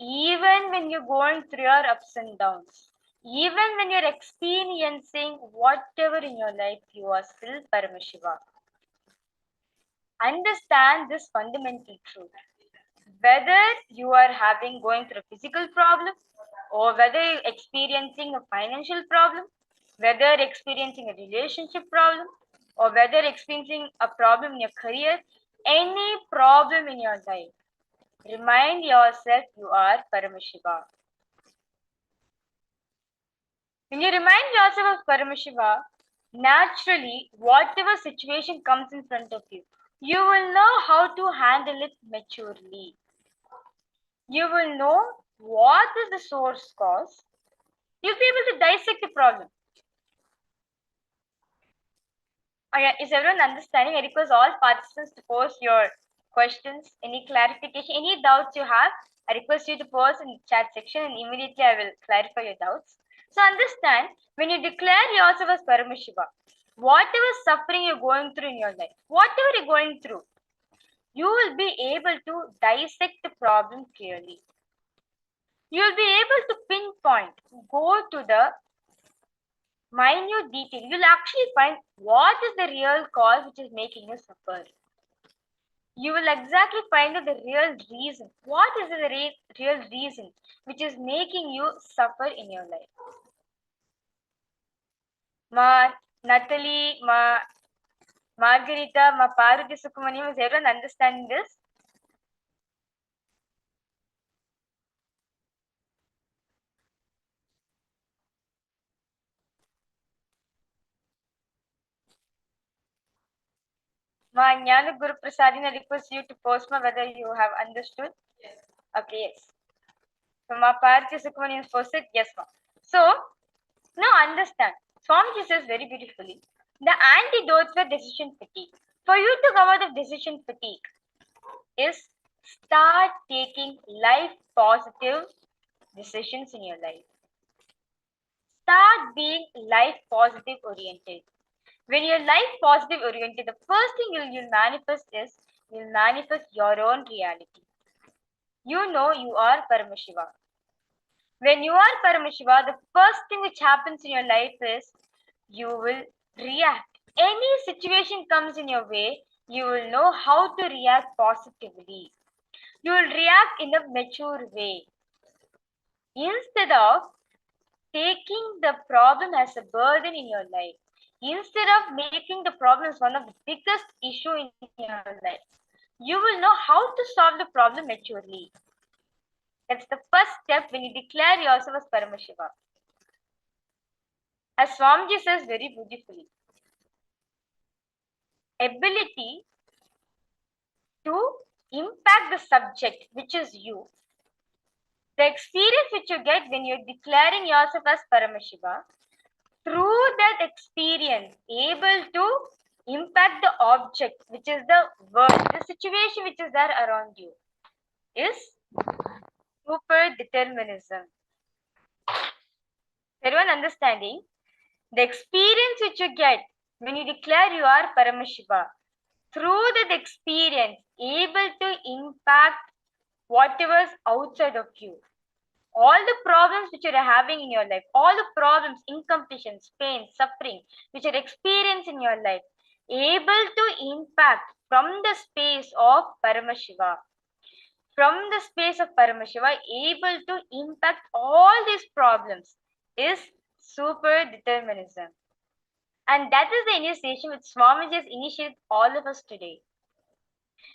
even when you're going through your ups and downs, even when you're experiencing whatever in your life, you are still Paramashiva. Understand this fundamental truth. Whether you are going through a physical problem, or whether you're experiencing a financial problem, whether experiencing a relationship problem, or whether experiencing a problem in your career, any problem in your life, remind yourself you are Paramashiva. When you remind yourself of Paramashiva, naturally, whatever situation comes in front of you, you will know how to handle it maturely. You will know what is the source cause. You'll be able to dissect the problem. Is everyone understanding? I request all participants to post your questions, any clarification, any doubts you have. I request you to post in the chat section and immediately I will clarify your doubts. So understand, when you declare yourself as Paramashiva, whatever suffering you're going through in your life, whatever you're going through, you will be able to dissect the problem clearly. You will be able to pinpoint, go to the minute detail. You'll actually find what is the real cause which is making you suffer. You will exactly find out the real reason. What is the real reason which is making you suffer in your life? Ma Natalie, Ma Margarita, Ma Parvati Sukumaniam, is everyone understanding this? Ma Jnana Guru Prasadina, request you to post whether you have understood. Okay, yes. So Ma Parvati Sukumaniam posted, yes, ma. So Now understand, Swamiji says very beautifully, the antidotes for decision fatigue. For you to come out of decision fatigue is start taking life positive decisions in your life. Start being life positive oriented. When you're life positive oriented, the first thing you'll manifest is you'll manifest your own reality. You know you are Paramashiva. When you are Paramashiva, the first thing which happens in your life is you will react. Any situation comes in your way, you will know how to react positively. You will react in a mature way. Instead of taking the problem as a burden in your life, instead of making the problem as one of the biggest issue in your life, you will know how to solve the problem maturely. That's the first step when you declare yourself as Paramashiva. As Swamiji says very beautifully, ability to impact the subject, which is you, the experience which you get when you're declaring yourself as Paramashiva, through that experience, able to impact the object, which is the world, the situation which is there around you, is super determinism. Everyone understanding? The experience which you get when you declare you are Paramashiva, through that experience, able to impact whatever is outside of you. All the problems which you are having in your life, all the problems, incompletions, pain, suffering, which you experience in your life, able to impact from the space of Paramashiva. From the space of Paramashiva, able to impact all these problems is super determinism. And that is the initiation which Swamiji has initiated all of us today.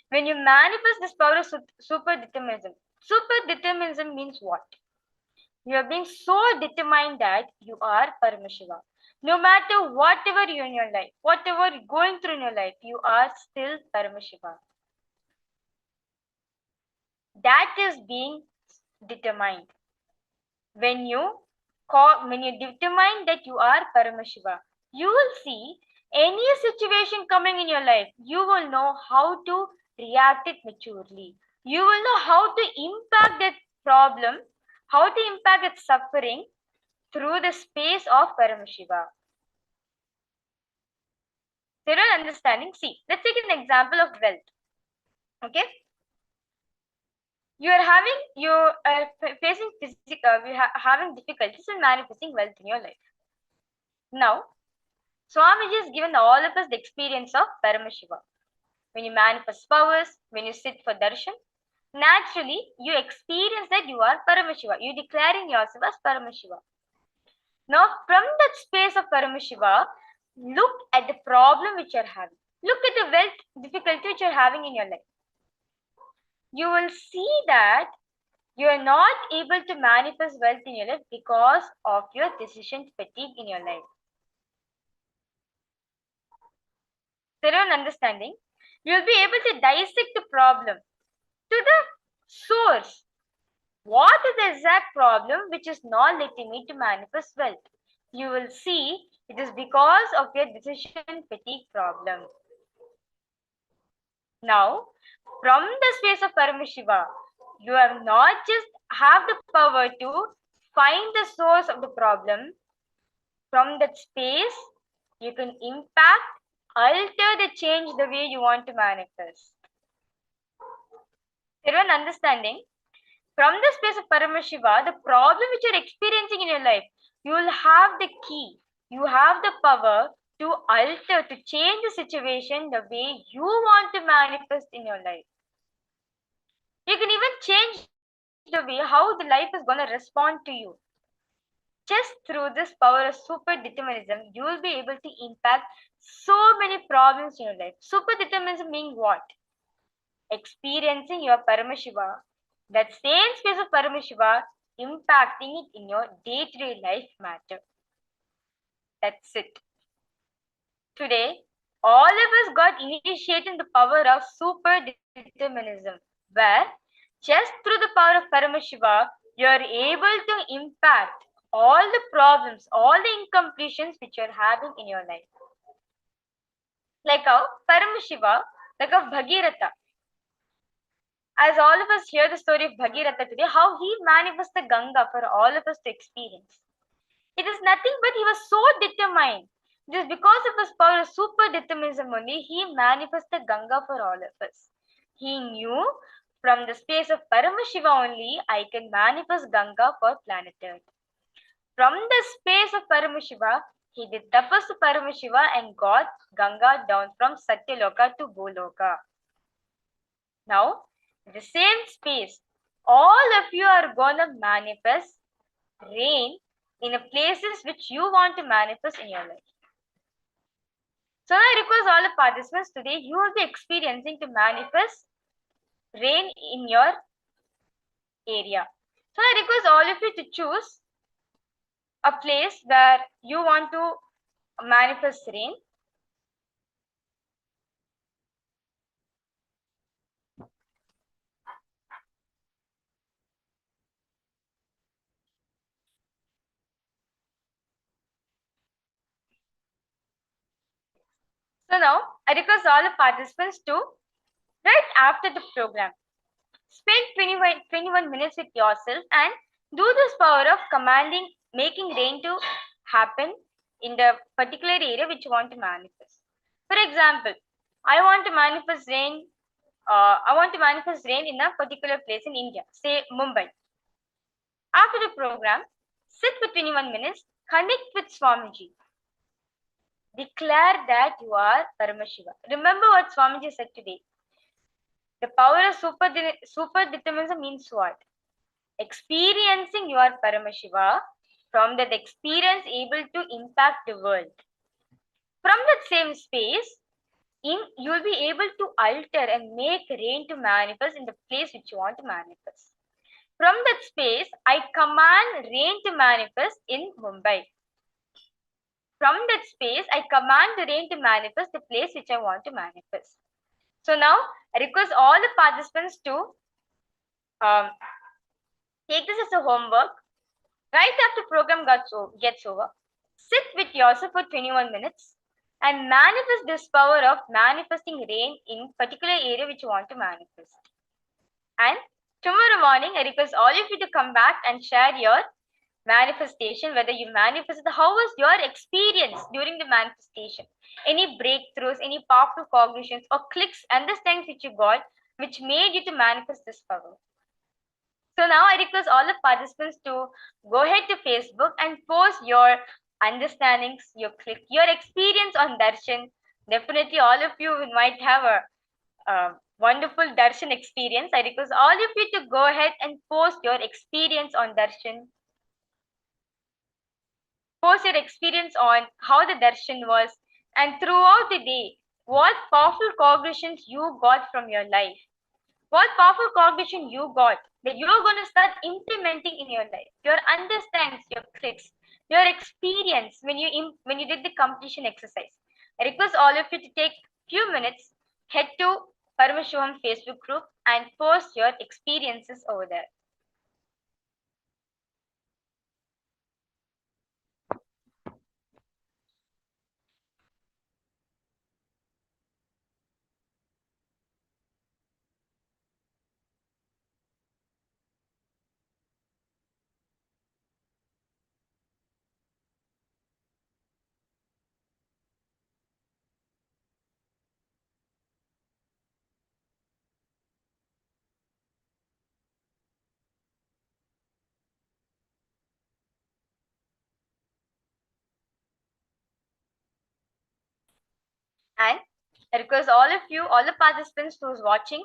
When you manifest this power of super determinism means what? You are being so determined that you are Paramashiva. No matter whatever you're in your life, whatever you're going through in your life, you are still Paramashiva. That is being determined. When you determine that you are Paramashiva, you will see any situation coming in your life, you will know how to react it maturely. You will know how to impact that problem, how to impact that suffering through the space of Paramashiva. There are understanding. See, let's take an example of wealth. Okay, you are facing having difficulties in manifesting wealth in your life. Now, Swamiji has given all of us the experience of Paramashiva. When you manifest powers, when you sit for darshan, naturally you experience that you are Paramashiva. You declaring yourself as Paramashiva. Now, from that space of Paramashiva, look at the problem which you are having. Look at the wealth difficulty which you are having in your life. You will see that you are not able to manifest wealth in your life because of your decision fatigue in your life. There is an understanding. You will be able to dissect the problem to the source. What is the exact problem which is not letting me to manifest wealth? You will see it is because of your decision fatigue problem. Now, from the space of Paramashiva, you have not just have the power to find the source of the problem. From that space, you can impact, alter the change the way you want to manifest. Everyone understanding? From the space of Paramashiva, the problem which you are experiencing in your life, you will have the key. You have the power to alter, to change the situation the way you want to manifest in your life. You can even change the way how the life is going to respond to you. Just through this power of super determinism, you will be able to impact so many problems in your life. Super determinism means what? Experiencing your Paramashiva, that same space of Paramashiva, impacting it in your day-to-day life matter. That's it. Today, all of us got initiated in the power of super determinism, where just through the power of Paramashiva, you are able to impact all the problems, all the incompletions which you're having in your life. Like how Paramashiva, like a Bhagiratha. As all of us hear the story of Bhagiratha today, how he manifested the Ganga for all of us to experience. It is nothing but he was so determined. Just because of his power of super determinism only, he manifested Ganga for all of us. He knew from the space of Paramashiva only, I can manifest Ganga for planet Earth. From the space of Paramashiva, he did tapas to Paramashiva and got Ganga down from Satyaloka to Boloka. Now, the same space, all of you are gonna manifest rain in the places which you want to manifest in your life. So now I request all the participants today, you will be experiencing to manifest rain in your area. So I request all of you to choose a place where you want to manifest rain. So now I request all the participants to, right after the program, spend 21 minutes with yourself and do this power of commanding, making rain to happen in the particular area which you want to manifest. For example, I want to manifest rain. In a particular place in India, say Mumbai. After the program, sit for 21 minutes, connect with Swamiji. Declare that you are Paramashiva. Remember what Swamiji said today. The power of super determinism means what? Experiencing your Paramashiva, from that experience able to impact the world. From that same space, you will be able to alter and make rain to manifest in the place which you want to manifest. From that space, I command rain to manifest in Mumbai. From that space, I command the rain to manifest the place which I want to manifest. So now, I request all the participants to take this as a homework. Right after program gets over, sit with yourself for 21 minutes and manifest this power of manifesting rain in particular area which you want to manifest. And tomorrow morning, I request all of you to come back and share your manifestation, whether you manifested, how was your experience during the manifestation? Any breakthroughs, any powerful cognitions or clicks, understandings which you got, which made you to manifest this power. So now I request all the participants to go ahead to Facebook and post your understandings, your experience on darshan. Definitely all of you might have a wonderful darshan experience. I request all of you to go ahead and post your experience on darshan. Post your experience on how the darshan was, and throughout the day, what powerful cognitions you got from your life. What powerful cognition you got that you're going to start implementing in your life. Your understands, your clicks, your experience when you did the completion exercise. I request all of you to take few minutes, head to Paramashivoham Facebook group and post your experiences over there. And I request all of you, all the participants who's watching,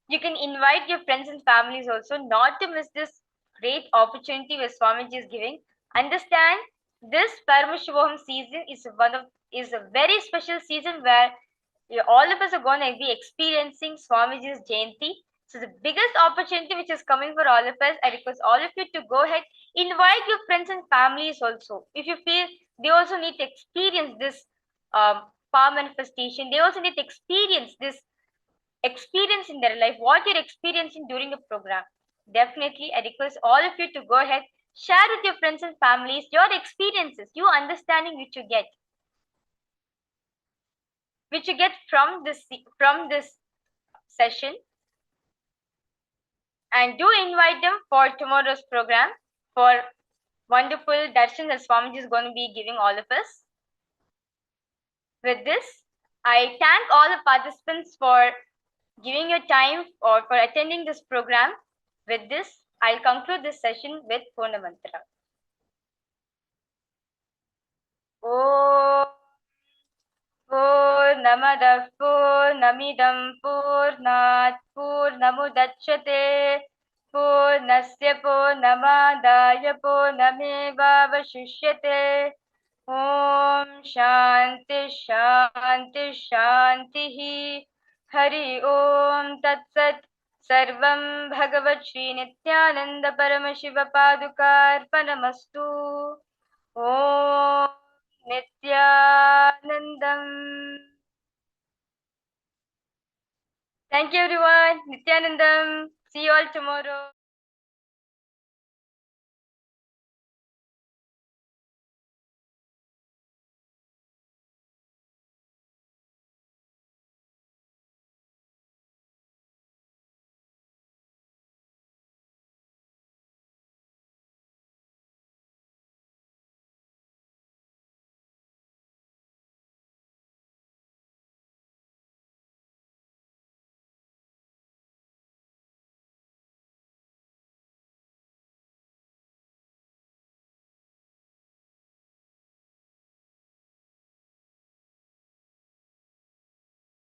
you can invite your friends and families also not to miss this great opportunity where Swamiji is giving. Understand this Paramashivoham season is a very special season where all of us are going to be experiencing Swamiji's Jayanti. So the biggest opportunity which is coming for all of us, I request all of you to go ahead, invite your friends and families also. If you feel they also need to experience this power manifestation, they also need to experience this experience in their life, what you're experiencing during the program. Definitely, I request all of you to go ahead, Share with your friends and families your experiences, your understanding which you get from this session, and do invite them for tomorrow's program for wonderful darshan that Swamiji is going to be giving all of us. With this, I thank all the participants for giving your time or for attending this program. With this, I'll conclude this session with Purna Mantra. Om Purnamadah Purnamidam Purnat Purnamudachyate Purnasya Purnamadaya Purnamevavashishyate. Om Shanti Shanti Shanti. Hari Om Tat Sat. Sarvam Bhagavat Shri Nithyananda Paramashiva Padukarpanamastu. Om Nithyanandam. Thank you everyone. Nithyanandam. See you all tomorrow.